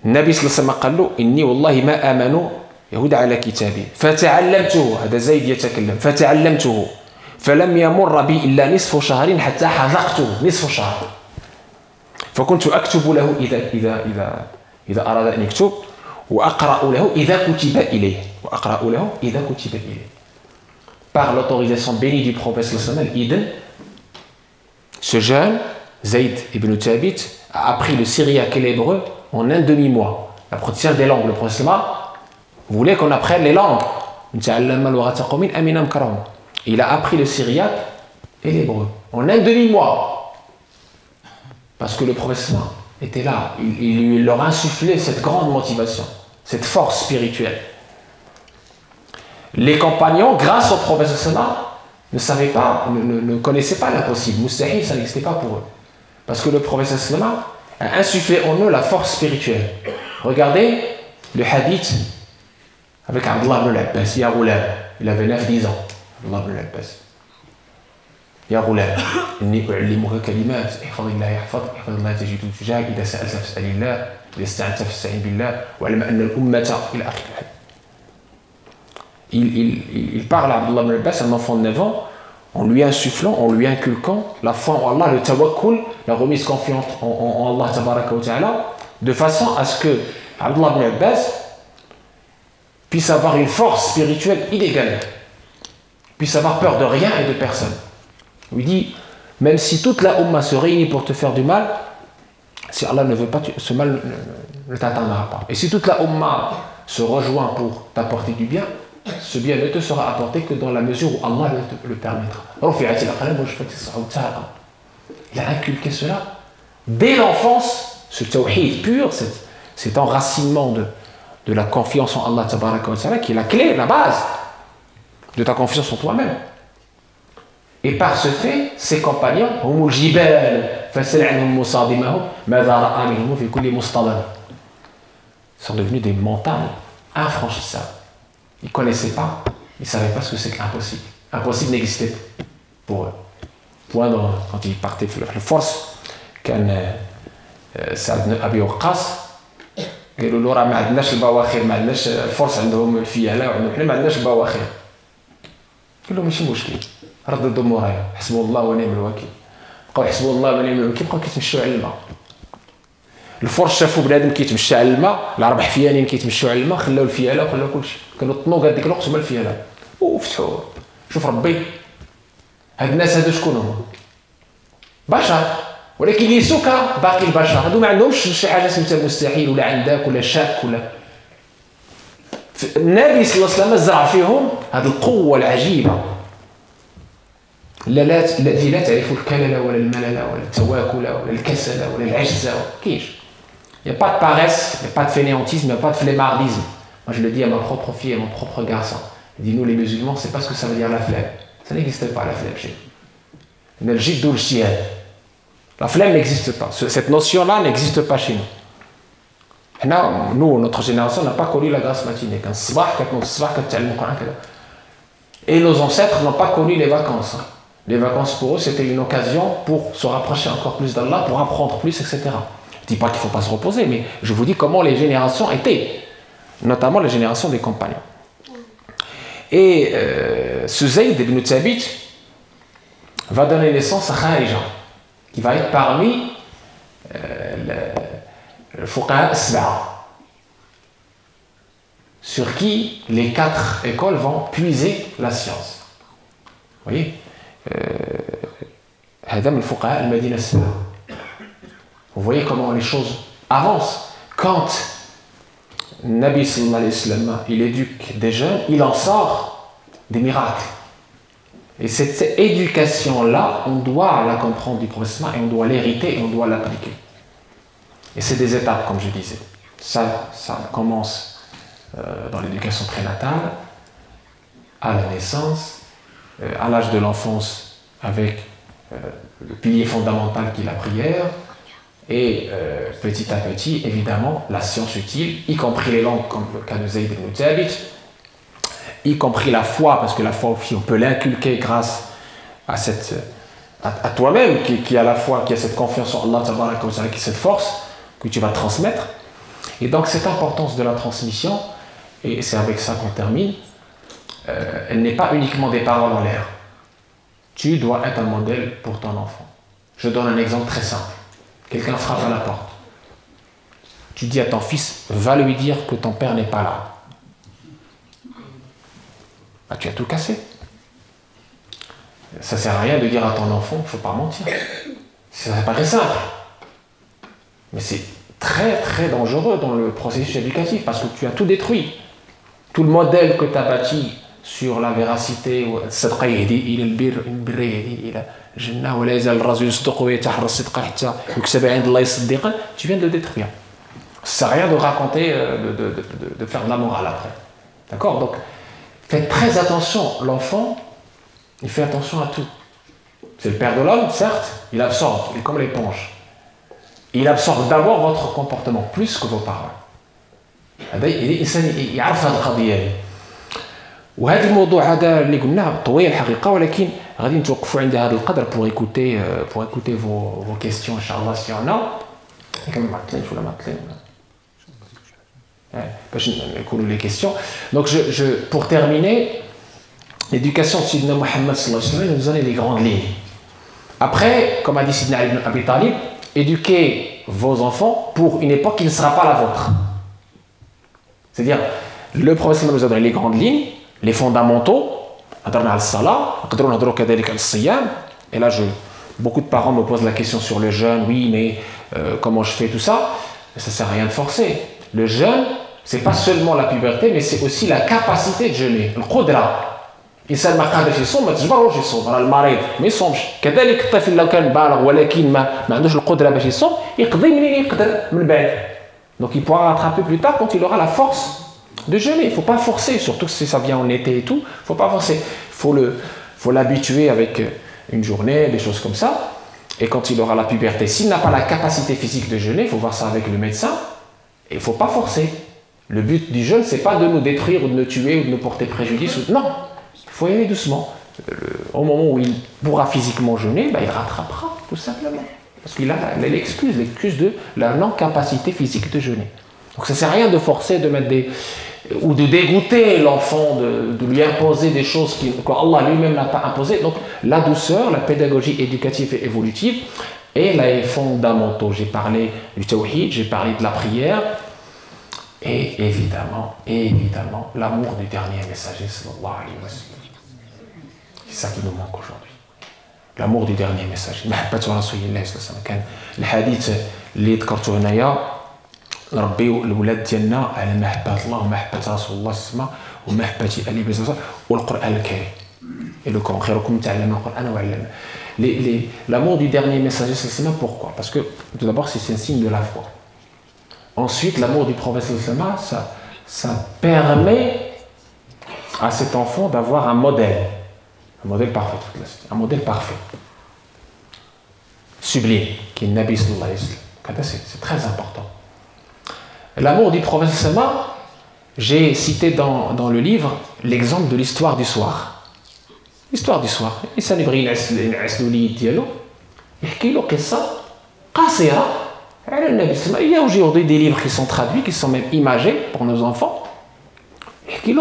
Nabi sallallahu alayhi wa sallam قال له إني والله ما آمنوا يهود على كتابي فتعلمته. هذا زيد يتكلم. فتعلمته فلم يمر بي إلا نصف شهر حتى حذقته نصف شهر. فكنت أكتب له إذا أراد أن يكتب وأقرأ له إذا كتب إليه. Par l'autorisation bénie du prophète sallallahu alayhi wa sallam, ce jeune, Zayd ibn Thabit, a appris le syriaque et l'hébreu en un demi-mois. L'apprentissage des langues, le prophète voulait qu'on apprenne les langues. Il a appris le syriaque et l'hébreu en un demi-mois. Parce que le prophète était là. Il leur insufflait cette grande motivation, cette force spirituelle. Les compagnons, grâce au prophète ne savaient pas, ne connaissaient pas l'impossible. Mustahil, ça n'existait pas pour eux. Parce que le prophète a insufflé en eux la force spirituelle. Regardez le hadith avec Abdullah ibn al-Abbas, Ya Ghulam, il avait 9-10 ans. Abdullah ibn al-Abbas. Ya Ghulam, inni u'allimuka kalimat, ihfadillah yahfad, ihfadillah tajidu tujahak, idha sa'alta fas'alillah, idha ista'anta fasta'in billah, wa'lam anna al-ummata ila akhir al-hadith. Il parle à Abdullah ibn al-Abbas, un enfant de 9 ans, en lui insufflant, en lui inculquant la foi en Allah, le tawakkul, la remise confiante en Allah tabaraka wa ta'ala, de façon à ce que Abdullah ibn Abbas puisse avoir une force spirituelle inégalée, puisse avoir peur de rien et de personne. Il dit, même si toute la Ummah se réunit pour te faire du mal, si Allah ne veut pas, ce mal ne t'atteindra pas. Et si toute la Ummah se rejoint pour t'apporter du bien, ce bien ne te sera apporté que dans la mesure où Allah le permettra. Il a inculqué cela dès l'enfance, ce tawhid pur, cet enracinement de la confiance en Allah tabaraka wa ta'ala, qui est la clé, la base de ta confiance en toi-même. Et par ce fait, ses compagnons sont devenus des montagnes infranchissables. Ils ne connaissaient pas, ils ne savaient pas ce que c'est qu'impossible. Impossible n'existait pas pour eux. Point quand ils partaient faire la force, quand Saad ibn Abi Waqqas قالوا له راه ما عندناش البواخر، ما عندناش الفرس عندهم الفيله وعندهم حنا ما عندناش البواخر. قال له ماشي مشكل، رددوا مورايا، حسبوا الله ونعم الوكيل. بقاو حسبوا الله ونعم الوكيل، بقاو كيتمشوا على الماء. الفرس شافوا بنادم كيتمشى على الماء، الاربع فيالين كيتمشوا على الماء، خلاو الفياله وخلاو كلشي، كانوا طنوا هذيك الوقت هما الفياله وفتحوا. شوف ربي هاد الناس هادو شكون هما؟ بشر، ولكن ليسوا كباقي البشر، هادو ما عندهمش شي حاجه سميتها مستحيل ولا عندك ولا شاك ولا. النبي صلى الله عليه وسلم زرع فيهم هذه القوه العجيبه التي لا تعرف الكلل ولا الملل ولا التواكل ولا الكسل ولا العجز. كاينش. Il n'y a pas de paresse, il n'y a pas de fainéantisme, il n'y a pas de flemmardisme. Moi je le dis à ma propre fille, à mon propre garçon. Je dis nous les musulmans, c'est pas ce que ça veut dire la flemme. Ça n'existe pas la flemme chez nous. La flemme n'existe pas. Cette notion-là n'existe pas chez nous. Nous, notre génération n'a pas connu la grâce matinée. Et nos ancêtres n'ont pas connu les vacances. Les vacances pour eux, c'était une occasion pour se rapprocher encore plus d'Allah, pour apprendre plus, etc. Je ne dis pas qu'il ne faut pas se reposer, mais je vous dis comment les générations étaient, notamment les générations des compagnons. Et ce Zayd ibn Thabit va donner naissance à Kharija, qui va être parmi le Fuqaha Sba'a, sur qui les 4 écoles vont puiser la science. Vous voyez, Hadam al-Fuqaha al-Madina Sba'a. Vous voyez comment les choses avancent. Quand Nabi sallallahu alayhi wa sallam, il éduque des jeunes, il en sort des miracles. Et cette éducation-là, on doit la comprendre du prophète et on doit l'hériter et on doit l'appliquer. Et c'est des étapes, comme je disais. Ça commence dans l'éducation prénatale, à la naissance, à l'âge de l'enfance, avec le pilier fondamental qui est la prière, et petit à petit, évidemment, la science utile, y compris les langues comme le cas de Zayd ibn Thabit, y compris la foi, parce que la foi aussi, on peut l'inculquer grâce à toi-même qui a la foi, qui a cette confiance en Allah, qui a cette force que tu vas transmettre. Et donc cette importance de la transmission, et c'est avec ça qu'on termine, elle n'est pas uniquement des paroles en l'air. Tu dois être un modèle pour ton enfant. Je donne un exemple très simple. Quelqu'un frappe à la porte. Tu dis à ton fils, va lui dire que ton père n'est pas là. Bah, tu as tout cassé. Ça ne sert à rien de dire à ton enfant, il ne faut pas mentir. Ça paraît simple. Mais c'est très très dangereux dans le processus éducatif parce que tu as tout détruit. Tout le modèle que tu as bâti sur la véracité, tu viens de le détruire. Ça ne sert à rien de raconter, de faire de la morale après. D'accord? Donc, Faites très attention, l'enfant, il fait attention à tout. C'est le père de l'homme, certes, il absorbe, il est comme l'éponge. Il absorbe d'abord votre comportement, plus que vos paroles. الإنسان يعرف هذه القضية هذه. وهذا الموضوع هذا اللي قلناه طويل الحقيقة ولكن غادي نتوقفوا عند هذا القدر pour écouter vos questions إن شاء الله s'il y en a. كما معطلين ولا معطلين. باش نكونوا les questions. Donc pour terminer, l'éducation de Sidna Muhammad sallallahu alayhi wa sallam nous donne les grandes lignes. Après, comme a dit Sidna Ibn Abi Talib, éduquez vos enfants pour une époque qui ne sera pas la vôtre. C'est-à-dire, le prophète nous a donné les grandes lignes, les fondamentaux. Et là, beaucoup de parents me posent la question sur le jeûne. Oui, mais comment je fais tout ça? Ça ne sert à rien de forcer. Le jeûne, ce n'est pas seulement la puberté, mais c'est aussi la capacité de jeûner. Le qudra. الانسان ما قادرش يصوم ما تجبروش يصوم راه المريض ما يصومش كذلك الطفل لو كان بالغ ولكن ما عندوش القدره باش يصوم يقضي منين يقدر من بعد donc il pourra rattraper plus tard quand il aura la force de jeûner. Il faut pas forcer, surtout si ça vient en été et tout, faut pas forcer, faut l'habituer avec une journée, des choses comme ça. Et quand il aura la puberté, s'il n'a pas la capacité physique de jeûner, il faut voir ça avec le médecin, et il faut pas forcer. Le but du jeûne, c'est pas de nous détruire ou de nous tuer ou de nous porter préjudice, non. Il faut y aller doucement. Au moment où il pourra physiquement jeûner, il rattrapera, tout simplement. Parce qu'il a l'excuse de la non-capacité physique de jeûner. Donc ça ne sert à rien de forcer, de mettre ou de dégoûter l'enfant, de lui imposer des choses qu'Allah lui-même n'a pas imposées. Donc la douceur, la pédagogie éducative et évolutive, et les fondamentaux. J'ai parlé du tawhid, j'ai parlé de la prière, et évidemment, l'amour du dernier messager, sallallahu alayhi wa sallam. C'est ça qui nous manque aujourd'hui. L'amour du dernier message. محبة رسول الله صلى الله عليه وسلم. كان الحديث اللي ذكرته هنايا نربيو الولاد ديالنا على محبة الله ومحبة رسول الله صلى الله عليه وسلم ومحبة آل بيت الرسول والقرآن الكريم. Et le Coran خيركم تعلم القرآن وعلمه. L'amour du dernier messager صلى الله عليه وسلم, pourquoi? Parce que tout d'abord c'est un signe de la foi. Ensuite, l'amour du prophète صلى الله عليه وسلم, ça permet à cet enfant d'avoir un modèle. Un modèle parfait, un modèle parfait, sublime, qui est le Nabi sallallahu alayhi wa sallam. C'est très important. L'amour du prophète sallallahu alayhi wa sallam, j'ai cité dans le livre l'exemple de l'histoire du soir. L'histoire du soir. Il y a aujourd'hui des livres qui sont traduits, qui sont même imagés pour nos enfants. Il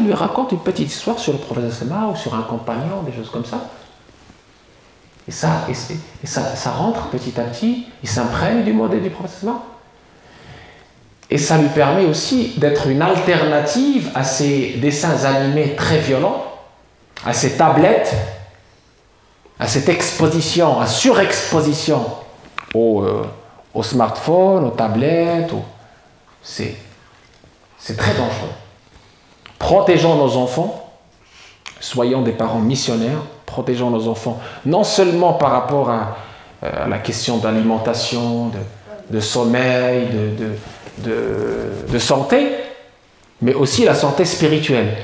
lui raconte une petite histoire sur le prophète sallallahu ou sur un compagnon, des choses comme ça. Et ça rentre petit à petit, il s'imprègne du modèle du prophète sallallahu. Et ça lui permet aussi d'être une alternative à ces dessins animés très violents, à ces tablettes, à cette exposition, à surexposition aux smartphones, aux tablettes. C'est très dangereux. Protégeons nos enfants, soyons des parents missionnaires, protégeons nos enfants, non seulement par rapport à la question d'alimentation, de sommeil, de santé, mais aussi la santé spirituelle.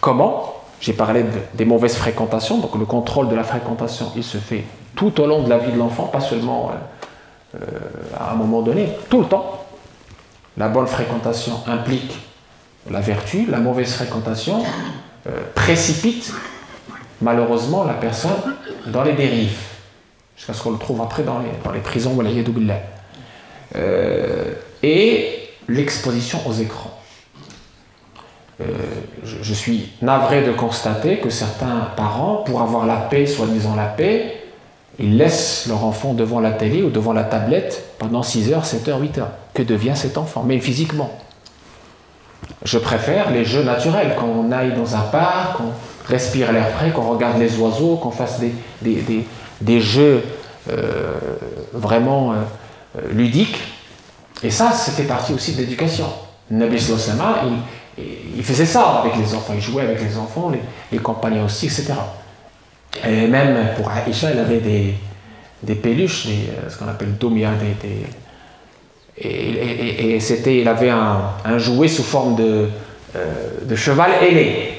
Comment? J'ai parlé des mauvaises fréquentations, donc le contrôle de la fréquentation, il se fait tout au long de la vie de l'enfant, pas seulement à un moment donné, tout le temps. La bonne fréquentation implique la vertu, la mauvaise fréquentation précipite malheureusement la personne dans les dérives, jusqu'à ce qu'on le trouve après dans les prisons, et l'exposition aux écrans. Je suis navré de constater que certains parents, pour avoir la paix, soi-disant la paix, ils laissent leur enfant devant la télé ou devant la tablette pendant 6 heures, 7 heures, 8 heures. Que devient cet enfant? Même physiquement. Je préfère les jeux naturels, quand on aille dans un parc, qu'on respire l'air frais, qu'on regarde les oiseaux, qu'on fasse des jeux vraiment ludiques. Et ça fait partie aussi de l'éducation. Nabi sallallahu alayhi wa sallam, il faisait ça avec les enfants, il jouait avec les enfants, les compagnons aussi, etc. Et même pour Aïcha, il avait des peluches, ce qu'on appelle domia, il avait un jouet sous forme de de cheval ailé.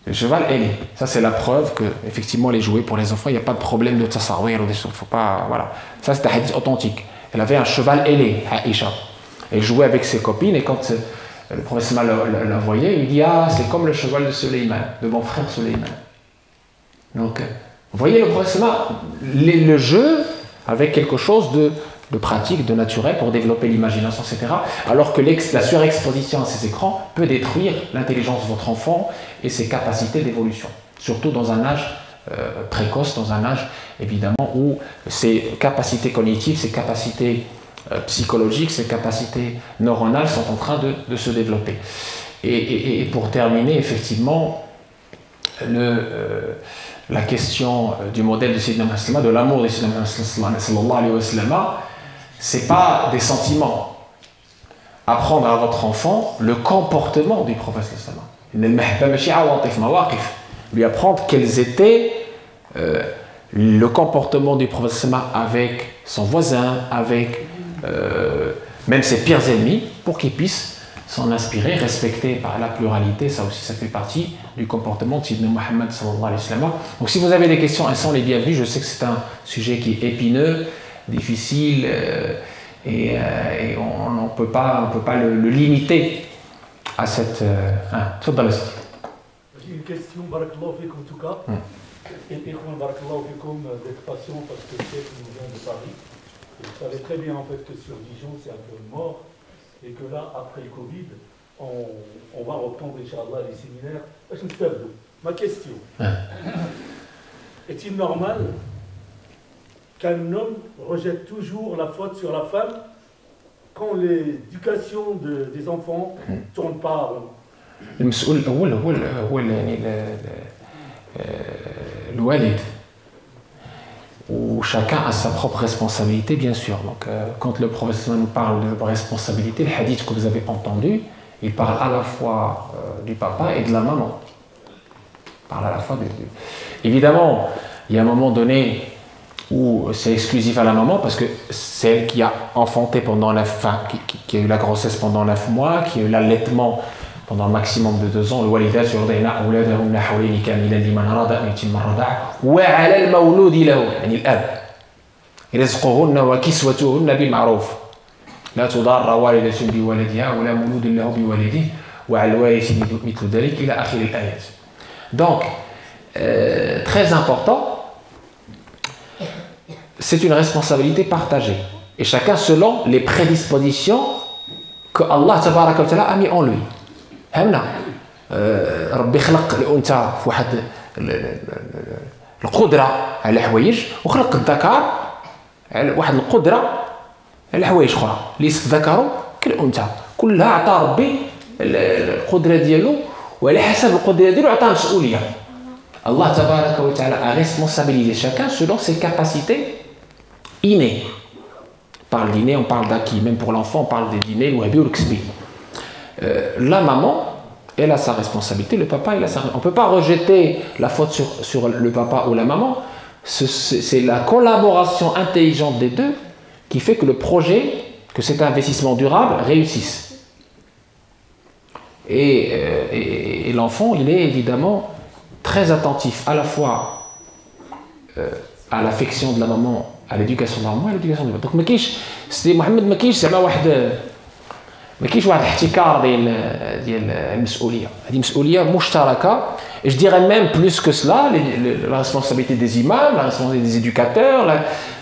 Le cheval ailé. Ça, c'est la preuve que, effectivement, les jouets pour les enfants, il n'y a pas de problème de tasawir ou des choses. Faut pas, voilà. Ça, c'est un hadith authentique. Elle avait un cheval ailé, Aïcha. Elle jouait avec ses copines et quand le professeur la voyait, il dit: ah, c'est comme le cheval de Suleiman, de mon frère Suleiman. Donc, vous voyez, le professeur, le jeu avec quelque chose de pratique, de naturel pour développer l'imagination, etc. Alors que la surexposition à ces écrans peut détruire l'intelligence de votre enfant et ses capacités d'évolution. Surtout dans un âge précoce, dans un âge évidemment où ses capacités cognitives, ses capacités psychologiques, ses capacités neuronales sont en train de se développer. Et pour terminer, effectivement, la question du modèle de Sayyidina Muhammad, de l'amour de Sayyidina Muhammad sallallahu alayhi wa sallam, c'est pas des sentiments. Apprendre à votre enfant le comportement du prophète sallallahu alayhi wa sallam. Lui apprendre quels étaient le comportement du prophète sallallahu alayhi wa sallam avec son voisin, avec même ses pires ennemis, pour qu'il puisse s'en inspirer, respecter par la pluralité. Ça aussi, ça fait partie du comportement de Sayyidina Muhammad sallallahu alayhi wa sallam. Donc si vous avez des questions, elles sont les bienvenues. Je sais que c'est un sujet qui est épineux, difficile, et on ne peut pas le limiter à cette... J'ai une question, barakallahu fik en tout cas. Et barakallahu fikum d'être patient parce que c'est qui nous vient de Paris. Et vous savez très bien en fait que sur Dijon c'est un peu mort. Et que là, après le Covid, on va reprendre, Inch'Allah, les séminaires. Ma question, est-il normal qu'un homme rejette toujours la faute sur la femme quand l'éducation des enfants ne tourne pas rond? المسؤول الأول هو الوالد. Où chacun a sa propre responsabilité, bien sûr. Donc, quand le professeur nous parle de responsabilité, le hadith que vous avez entendu, il parle à la fois du papa et de la maman. Il parle à la fois des deux. Évidemment, il y a un moment donné où c'est exclusif à la maman, parce que c'est elle qui a enfanté pendant qui a eu la grossesse pendant 9 mois, qui a eu l'allaitement pendant un maximum de 2 ans. الوالدات يرضعن أولادهن حولين كاملين لمن أراد أن يتم الرضاعة وعلى المولود له يعني الأب رزقهن وكسوتهن بالمعروف لا تضار والدة بولدها ولا مولود له بولده وعلى الوارث مثل ذلك إلى آخر الآيات. Donc, très important, c'est une responsabilité partagée et chacun selon les prédispositions que Allah tabaraka wa ta'ala a mis en lui. همنا ربي خلق الأنثى في واحد القدرة على حوايج وخلق الذكر على واحد القدرة على حوايج أخرى ليس الذكر كالأنثى كلها عطى ربي القدرة ديالو وعلى حسب القدرة ديالو عطاه مسؤولية. الله تبارك وتعالى a responsabilisé chacun selon ses capacités innées. On parle d'inné, on parle d'acquis, même pour l'enfant on parle d'inné ou ou l'ksbi. La maman, elle a sa responsabilité, le papa, il a sa responsabilité. On ne peut pas rejeter la faute sur le papa ou la maman. C'est la collaboration intelligente des deux qui fait que le projet, que cet investissement durable réussisse. Et l'enfant, il est évidemment très attentif à la fois à l'affection de la maman, à l'éducation de la maman et à l'éducation de la maman. Donc, c'est Mohamed Makish, c'est ما كاينش واحد الاحتكار ديال المسؤوليه. هذه مسؤوليه مشتركه. Et je dirais même plus que cela, la responsabilité des imams, la responsabilité des éducateurs,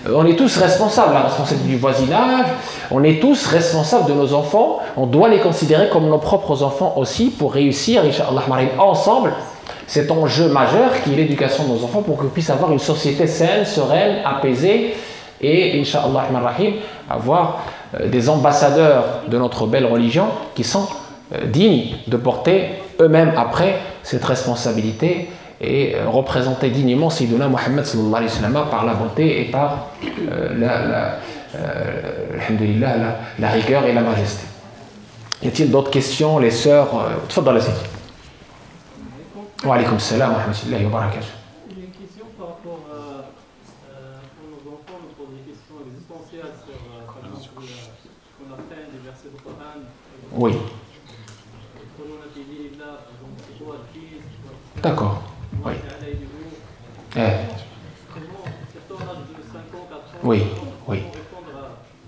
on est tous responsables, la responsabilité du voisinage, on est tous responsables de nos enfants, on doit les considérer comme nos propres enfants aussi pour réussir, Inch'Allah, ensemble, cet enjeu majeur qui est l'éducation de nos enfants pour qu'ils puissent avoir une société saine, sereine, apaisée et, Inch'Allah, avoir des ambassadeurs de notre belle religion qui sont dignes de porter eux-mêmes après cette responsabilité et représenter dignement Sayyidina Muhammad sallallahu alayhi wa sallam par la beauté et par la rigueur et la majesté. Y a-t-il d'autres questions, les sœurs? Tfaddal la Sidi. Wa alaykoum salam wa rahmatullahi wa barakatuh. J'ai une question par rapport à pour nos enfants, nous pose des questions existentielles sur par exemple ce qu'on appelle les versets de Coran. Oui. Pour D'accord. Oui. Oui, oui.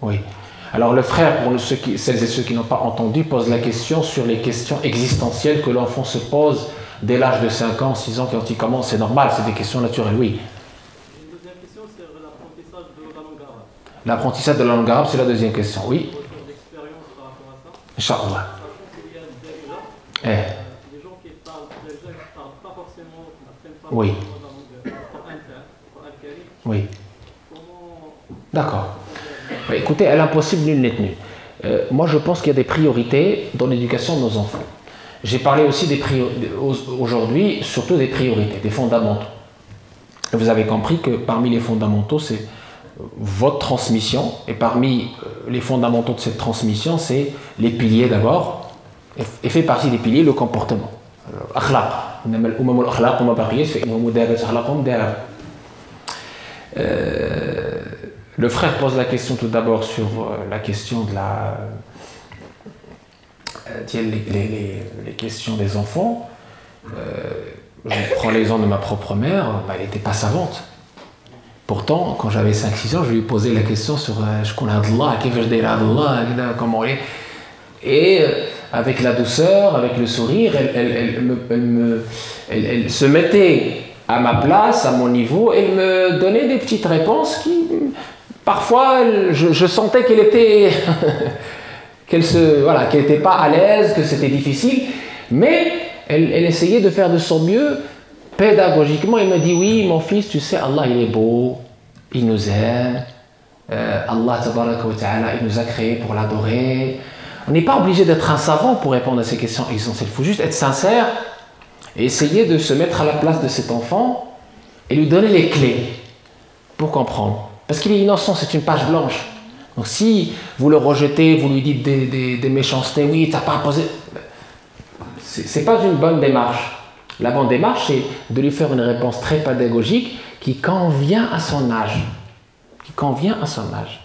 Oui. Alors le frère, pour celles et ceux qui n'ont pas entendu, pose la question sur les questions existentielles que l'enfant se pose dès l'âge de 5 ans, 6 ans, quand il commence. C'est normal, c'est des questions naturelles, oui. Une deuxième question, c'est l'apprentissage de la langue arabe. L'apprentissage de la langue arabe, c'est la deuxième question, oui. Votre expérience par rapport à ça. Inch'Allah. Sachant qu'il y a des gens qui parlent pas forcément, qui n'apprennent pas Oui. la langue al-Karim. Oui. Comment... D'accord. Écoutez, à l'impossible, nul n'est tenu. Moi, je pense qu'il y a des priorités dans l'éducation de nos enfants. J'ai parlé aussi des priorités, aujourd'hui, surtout des priorités, des fondamentaux. Vous avez compris que parmi les fondamentaux, c'est votre transmission, et parmi les fondamentaux de cette transmission, c'est les piliers d'abord, et fait partie des piliers le comportement. Le frère pose la question tout d'abord sur la question de les questions des enfants. Je prends l'exemple de ma propre mère, elle n'était pas savante. Pourtant, quand j'avais 5-6 ans, je lui posais la question sur comment elle est. Et avec la douceur, avec le sourire, elle se mettait à ma place, à mon niveau, et elle me donnait des petites réponses qui, parfois, je sentais qu'elle était, qu'elle n'était pas à l'aise, que c'était difficile, mais elle essayait de faire de son mieux pédagogiquement. Elle me dit, oui, mon fils, tu sais, Allah, il est beau, il nous aime, Allah, tabaraka wa ta'ala, il nous a créés pour l'adorer. On n'est pas obligé d'être un savant pour répondre à ces questions existentielles. Il faut juste être sincère et essayer de se mettre à la place de cet enfant et lui donner les clés pour comprendre. Parce qu'il est innocent, c'est une page blanche. Donc si vous le rejetez, vous lui dites des méchancetés, oui, tu n'as pas posé... C'est pas une bonne démarche. La bonne démarche, c'est de lui faire une réponse très pédagogique qui convient à son âge. Qui convient à son âge.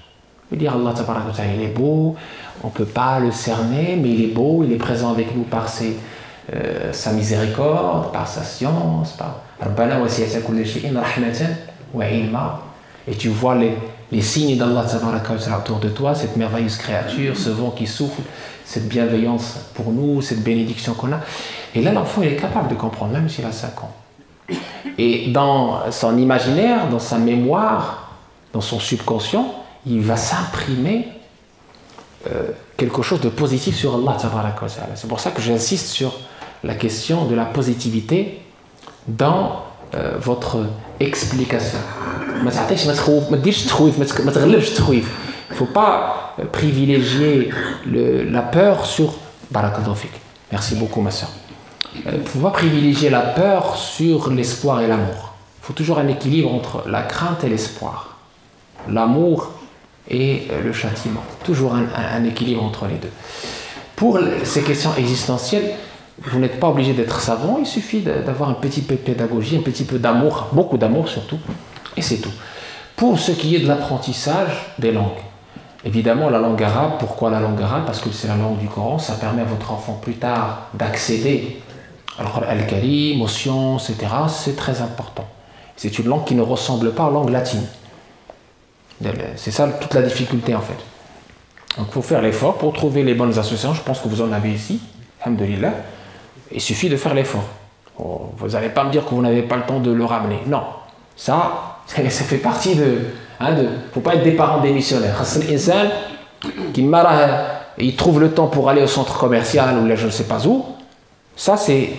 Lui dire Allah tabaraka wa ta'ala, il est beau, on ne peut pas le cerner, mais il est beau, il est présent avec nous par sa miséricorde, par sa science, par Rabbana wasi'ta kulli shay'in rahmatan wa ilma. Et tu vois les signes d'Allah tabaraka wa ta'ala autour de toi, cette merveilleuse créature, ce vent qui souffle, cette bienveillance pour nous, cette bénédiction qu'on a. Et là, l'enfant, il est capable de comprendre, même s'il a 5 ans. Et dans son imaginaire, dans sa mémoire, dans son subconscient, il va s'imprimer quelque chose de positif sur Allah tabaraka wa ta'ala. C'est pour ça que j'insiste sur la question de la positivité dans votre explication. Il ne faut pas privilégier la peur sur... Barakallahu fik. Merci beaucoup ma soeur. Il ne faut pas privilégier la peur sur l'espoir et l'amour. Il faut toujours un équilibre entre la crainte et l'espoir. L'amour et le châtiment. Toujours un équilibre entre les deux. Pour ces questions existentielles, vous n'êtes pas obligé d'être savant, il suffit d'avoir un petit peu de pédagogie, un petit peu d'amour, beaucoup d'amour surtout, et c'est tout. Pour ce qui est de l'apprentissage des langues, évidemment la langue arabe, pourquoi la langue arabe? Parce que c'est la langue du Coran, ça permet à votre enfant plus tard d'accéder alors al-Karim, aux sciences, etc. C'est très important. C'est une langue qui ne ressemble pas aux langues latines. C'est ça toute la difficulté en fait. Donc il faut faire l'effort pour trouver les bonnes associations. Je pense que vous en avez ici, alhamdoulilah. Il suffit de faire l'effort. Vous n'allez pas me dire que vous n'avez pas le temps de le ramener. Non, ça fait partie de... Il ne faut pas être des parents démissionnaires. Il trouve le temps pour aller au centre commercial ou là je ne sais pas où. Ça c'est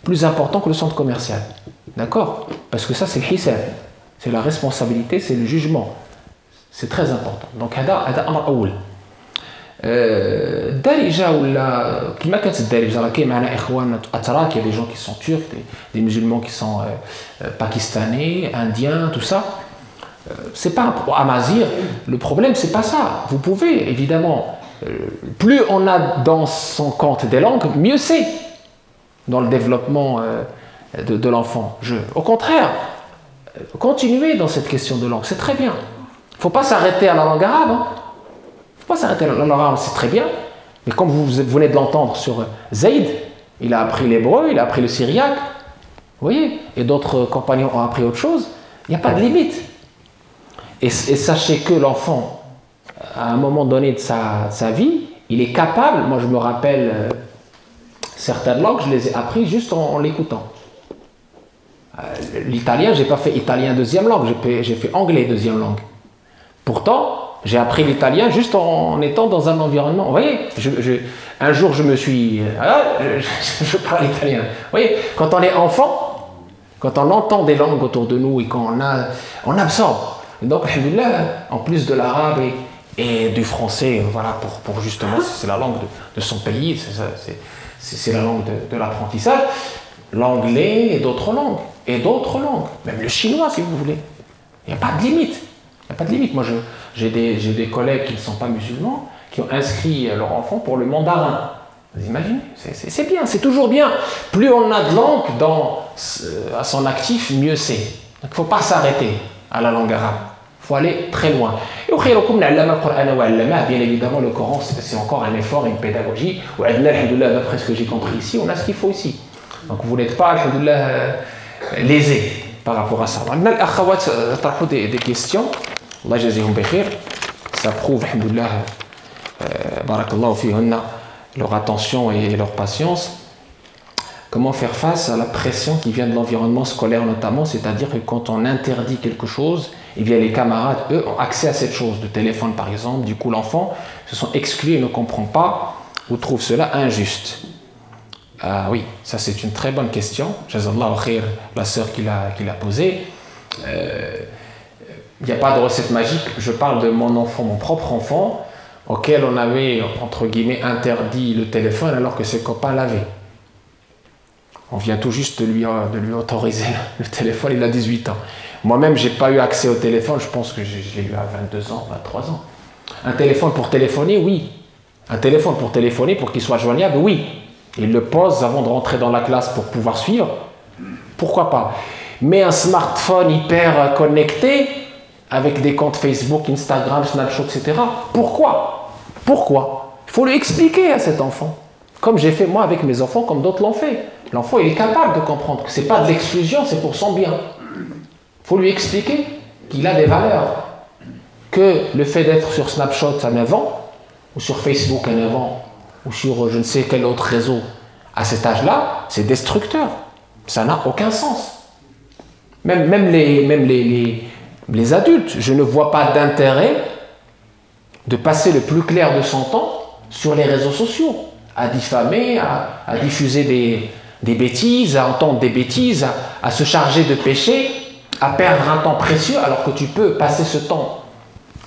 plus important que le centre commercial. D'accord? Parce que ça c'est le hisab. C'est la responsabilité, c'est le jugement. C'est très important. Donc, هذا أمر أول. الدارجة ولا كما كانت الدارجة راه كاين معنا إخوان أتراك, il y a des gens qui sont turcs, des musulmans qui sont pakistanais, indiens, tout ça. C'est pas à Amazir. Le problème c'est pas ça. Vous pouvez évidemment, plus on a dans son compte des langues, mieux c'est dans le développement de l'enfant. Au contraire, continuez dans cette question de langue, c'est très bien. Il ne faut pas s'arrêter à la langue arabe. Il ne faut pas s'arrêter à la langue arabe, c'est très bien. Mais comme vous venez de l'entendre sur Zayd, il a appris l'hébreu, il a appris le syriaque. Vous voyez? Et d'autres compagnons ont appris autre chose. Il n'y a pas de limite. Et sachez que l'enfant, à un moment donné de sa vie, il est capable, moi je me rappelle certaines langues, je les ai apprises juste en l'écoutant. L'italien, je n'ai pas fait italien deuxième langue, j'ai fait anglais deuxième langue. Pourtant, j'ai appris l'italien juste en étant dans un environnement. Vous voyez, un jour je me suis... je parle italien. Vous voyez, quand on est enfant, quand on entend des langues autour de nous et qu'on on absorbe. Et donc, alhamdoulilah, en plus de l'arabe et du français, voilà, pour justement, c'est la langue de son pays, c'est la langue de l'apprentissage, l'anglais et d'autres langues, même le chinois si vous voulez. Il n'y a pas de limite. Il n'y a pas de limite. Moi, j'ai des collègues qui ne sont pas musulmans, qui ont inscrit leur enfant pour le mandarin. Vous imaginez? C'est bien, c'est toujours bien. Plus on a de langues à son actif, mieux c'est. Donc il ne faut pas s'arrêter à la langue arabe. Il faut aller très loin. Et bien évidemment, le Coran, c'est encore un effort, une pédagogie. D'après ce que j'ai compris ici, on a ce qu'il faut ici. Donc vous n'êtes pas, alhamdoulilah, lésé par rapport à ça. On a des questions. Allah jazihum bikhir. Ça prouve, alhamdoulilah, barakallahu fihunna, leur attention et leur patience. Comment faire face à la pression qui vient de l'environnement scolaire notamment, c'est-à-dire que quand on interdit quelque chose, eh bien les camarades, eux, ont accès à cette chose, de téléphone par exemple, du coup l'enfant se sent exclu et ne comprend pas ou trouve cela injuste. Ah oui, ça c'est une très bonne question. Jazallahu khair, la sœur qui l'a posée. Il n'y a pas de recette magique. Je parle de mon enfant, mon propre enfant, auquel on avait, entre guillemets, interdit le téléphone alors que ses copains l'avaient. On vient tout juste de lui autoriser le téléphone, il a 18 ans. Moi-même, je n'ai pas eu accès au téléphone, je pense que je l'ai eu à 22 ans, 23 ans. Un téléphone pour téléphoner, oui. Un téléphone pour téléphoner, pour qu'il soit joignable, oui. Il le pose avant de rentrer dans la classe pour pouvoir suivre. Pourquoi pas? Mais un smartphone hyper connecté, avec des comptes Facebook, Instagram, Snapchat, etc. Pourquoi? Pourquoi? Il faut lui expliquer à cet enfant. Comme j'ai fait moi avec mes enfants, comme d'autres l'ont fait. L'enfant, il est capable de comprendre que ce n'est pas de l'exclusion, c'est pour son bien. Il faut lui expliquer qu'il a des valeurs. Que le fait d'être sur Snapchat à 9 ans, ou sur Facebook à 9 ans, ou sur je ne sais quel autre réseau, à cet âge-là, c'est destructeur. Ça n'a aucun sens. Même les adultes, je ne vois pas d'intérêt de passer le plus clair de son temps sur les réseaux sociaux, à diffamer, à diffuser des bêtises, à entendre des bêtises, à se charger de péché, à perdre un temps précieux alors que tu peux passer ce temps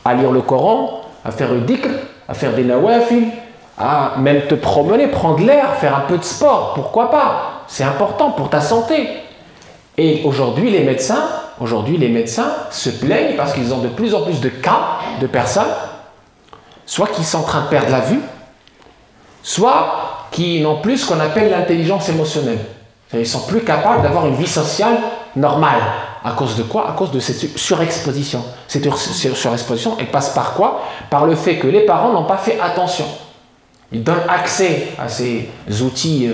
à lire le Coran, à faire le dhikr, à faire des nawafil, à même te promener, prendre l'air, faire un peu de sport, pourquoi pas? C'est important pour ta santé. Et aujourd'hui, les médecins se plaignent parce qu'ils ont de plus en plus de cas de personnes, soit qui sont en train de perdre la vue, soit qui n'ont plus ce qu'on appelle l'intelligence émotionnelle. Ils ne sont plus capables d'avoir une vie sociale normale. À cause de quoi? À cause de cette surexposition. Cette surexposition, elle passe par quoi? Par le fait que les parents n'ont pas fait attention. Ils donnent accès à ces outils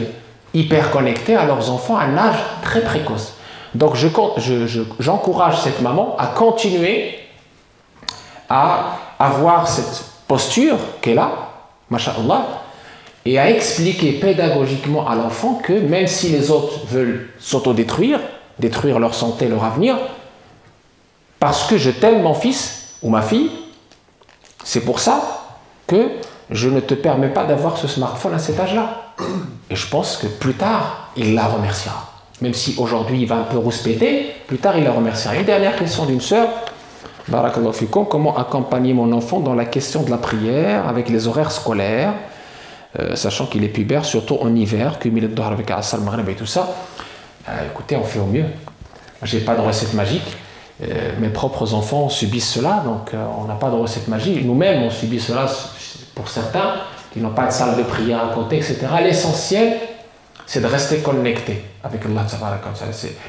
hyper connectés à leurs enfants à un âge très précoce. Donc j'encourage cette maman à continuer à avoir cette posture qu'elle a, masha'Allah, et à expliquer pédagogiquement à l'enfant que même si les autres veulent s'autodétruire, détruire leur santé, leur avenir, parce que je t'aime mon fils ou ma fille, c'est pour ça que je ne te permets pas d'avoir ce smartphone à cet âge-là. Et je pense que plus tard, il la remerciera. Même si aujourd'hui il va un peu rouspéter, plus tard il la remerciera. Une dernière question d'une sœur. Barakallahu fikum, comment accompagner mon enfant dans la question de la prière avec les horaires scolaires, sachant qu'il est pubère, surtout en hiver, cumulé de avec Asal, Maghreb et tout ça. Écoutez, on fait au mieux. J'ai pas de recette magique. Mes propres enfants subissent cela, donc on n'a pas de recette magique. Nous-mêmes, on subit cela pour certains qui n'ont pas de salle de prière à côté, etc. L'essentiel, c'est de rester connecté avec Allah.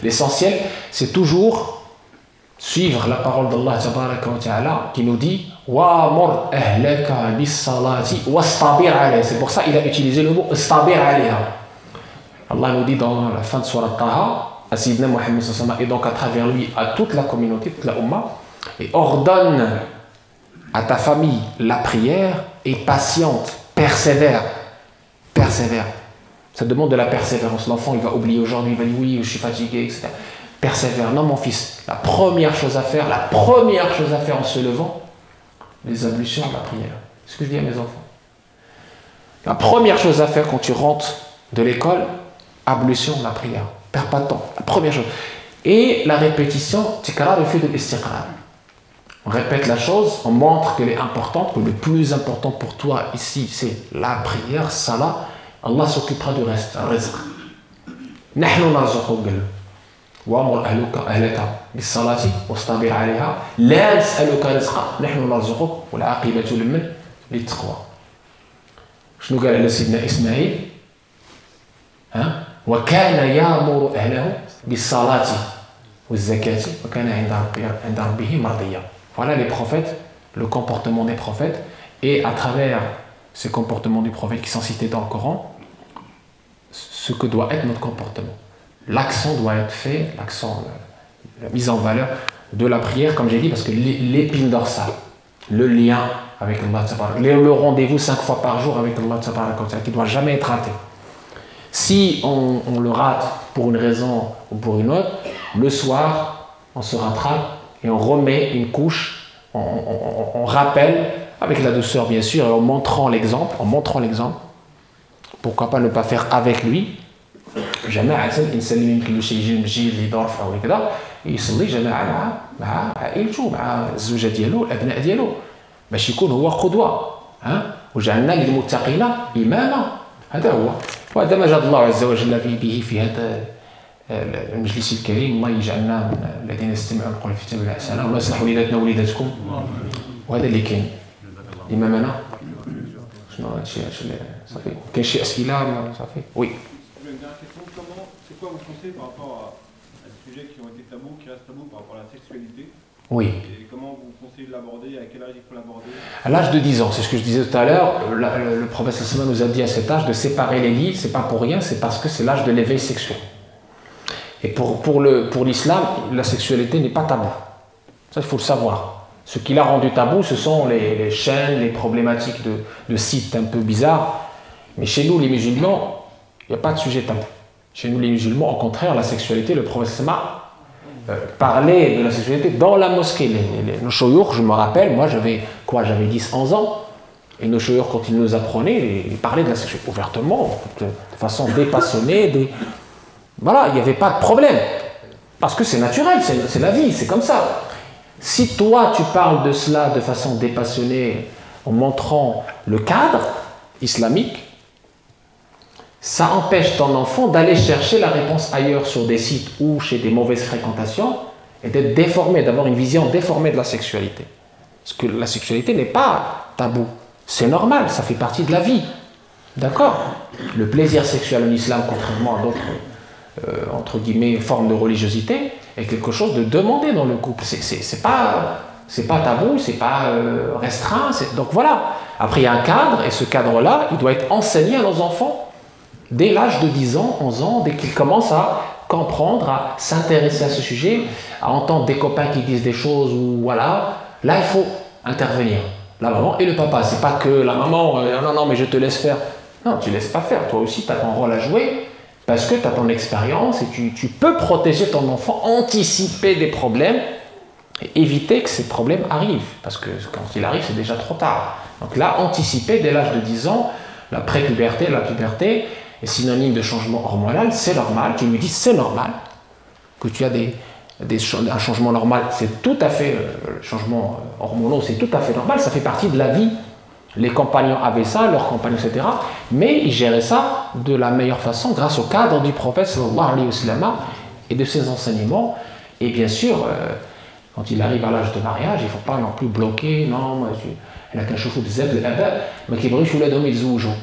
L'essentiel, c'est toujours suivre la parole d'Allah qui nous dit wa'mur ahlaka bis-salati wastabir alayha. C'est pour ça qu'il a utilisé le mot wastabir alayha. Allah nous dit dans la fin de Surat Taha, à Sayyidina Muhammad sallallahu alayhi wa sallam, et donc à travers lui à toute la communauté, toute la Ummah, et ordonne à ta famille la prière et patiente, persévère. Ça demande de la persévérance. L'enfant, il va oublier aujourd'hui, il va dire oui, je suis fatigué, etc. Persévère. Non, mon fils, la première chose à faire en se levant, les ablutions, la prière. C'est ce que je dis à mes enfants. La première chose à faire quand tu rentres de l'école, ablution, la prière. Perds pas de temps. La première chose. Et la répétition, tikrar, le fait de l'istiqrar. On répète la chose, on montre qu'elle est importante, que le plus important pour toi ici, c'est la prière, salat. Allah s'occupera du reste, rizq. Nahnu narzuquk. وامر اهلك بالصلاه واصطبر عليها لا نسالك رزقا نحن نرزقك والعاقبه للتقوى. شنو قال على سيدنا اسماعيل؟ وكان يامر اهله بالصلاه والزكاه وكان عند ربه مرضيا. Voilà les prophètes, le comportement des prophètes, et à travers ces comportements du prophète qui sont cités dans le Coran, ce que doit être notre comportement. L'accent doit être fait, la mise en valeur de la prière, comme j'ai dit, parce que l'épine dorsale, le lien avec Allah, le rendez-vous 5 fois par jour avec Allah, qui ne doit jamais être raté. Si on le rate pour une raison ou pour une autre, le soir, on se rattrape et on remet une couche, on rappelle, avec la douceur bien sûr, et en montrant l'exemple, pourquoi pas ne pas faire avec lui. جماعة الإنسان اللي يمكن له شي يجي المسجد اللي يدور في أو كذا يصلي جماعة مع عائلته مع الزوجة ديالو الأبناء ديالو باش يكون هو قدوة وجعلنا للمتقين إماما. هذا هو، وهذا ما جاد الله عز وجل به في هذا المجلس الكريم. الله يجعلنا من الذين يستمعون القول في تبع الحسنة والله يصلح وليداتنا ووليداتكم. وهذا اللي كاين. إمامنا شنو هادشي صافي كاين شي أسئلة صافي؟ وي. Une dernière question, c'est quoi vos conseils par rapport à des sujets qui ont été tabous, qui restent tabous par rapport à la sexualité? Oui. Et comment vous conseillez de l'aborder, à quel âge il faut l'aborder? À l'âge de 10 ans, c'est ce que je disais tout à l'heure, le prophète sallallahu nous a dit à cet âge de séparer les lits, c'est pas pour rien, c'est parce que c'est l'âge de l'éveil sexuel. Et pour l'islam, la sexualité n'est pas tabou. Ça, il faut le savoir. Ce qui l'a rendu tabou, ce sont les chaînes, les problématiques de sites un peu bizarres. Mais chez nous, les musulmans, il n'y a pas de sujet tabou. Chez nous, les musulmans, au contraire, la sexualité, le prophète parlait de la sexualité dans la mosquée. Nos chouyours, je me rappelle, moi j'avais 10-11 ans, et nos chouyours, quand ils nous apprenaient, ils parlaient de la sexualité ouvertement, de façon dépassionnée. Voilà, il n'y avait pas de problème. Parce que c'est naturel, c'est la vie, c'est comme ça. Si toi, tu parles de cela de façon dépassionnée, en montrant le cadre islamique, ça empêche ton enfant d'aller chercher la réponse ailleurs sur des sites ou chez des mauvaises fréquentations et d'être déformé, d'avoir une vision déformée de la sexualité. Parce que la sexualité n'est pas tabou. C'est normal, ça fait partie de la vie. D'accord? Le plaisir sexuel en islam, contrairement à d'autres, entre guillemets, formes de religiosité, est quelque chose de demandé dans le couple. C'est pas tabou, c'est pas restreint. Donc voilà. Après, il y a un cadre, et ce cadre-là, il doit être enseigné à nos enfants dès l'âge de 10 ans, 11 ans, dès qu'ils commencent à comprendre, à s'intéresser à ce sujet, à entendre des copains qui disent des choses, ou voilà, là il faut intervenir. La maman et le papa, c'est pas que la maman, non, mais je te laisse faire. Non, tu laisses pas faire, toi aussi tu as ton rôle à jouer, parce que tu as ton expérience et tu peux protéger ton enfant, anticiper des problèmes, et éviter que ces problèmes arrivent, parce que quand il arrive, c'est déjà trop tard. Donc là, anticiper dès l'âge de 10 ans, la pré-puberté, la puberté, est synonyme de changement hormonal, c'est normal. Tu lui dis c'est normal que tu as un changement normal, c'est tout à fait, changement hormonaux, c'est tout à fait normal, ça fait partie de la vie. Les compagnons avaient ça, leurs compagnons, etc. Mais ils géraient ça de la meilleure façon grâce au cadre du prophète sallallahu alayhi wa sallam et de ses enseignements. Et bien sûr, quand il arrive à l'âge de mariage, il ne faut pas non plus bloquer, non, moi, elle a qu'un chouchou de zeb, mais qui brûche ou la dome, ils zoujou.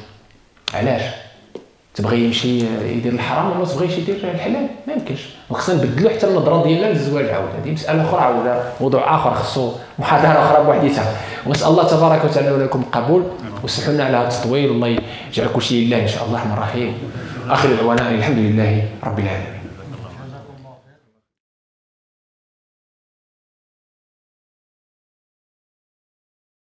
علاش تبغي يمشي يدير الحرام ولا تبغي يدير الحلال؟ ما يمكنش. وخصنا نبدلوا حتى النظره ديالنا للزواج عاود، هذه مساله اخرى عاود، موضوع اخر خصو محاضره اخرى بوحديتها. ونسال الله تبارك وتعالى لكم القبول وسمحوا لنا على هذا التطويل، والله يجعل كل شيء لله ان شاء الله الرحمن الرحيم. آخر دعوانا الحمد لله رب العالمين.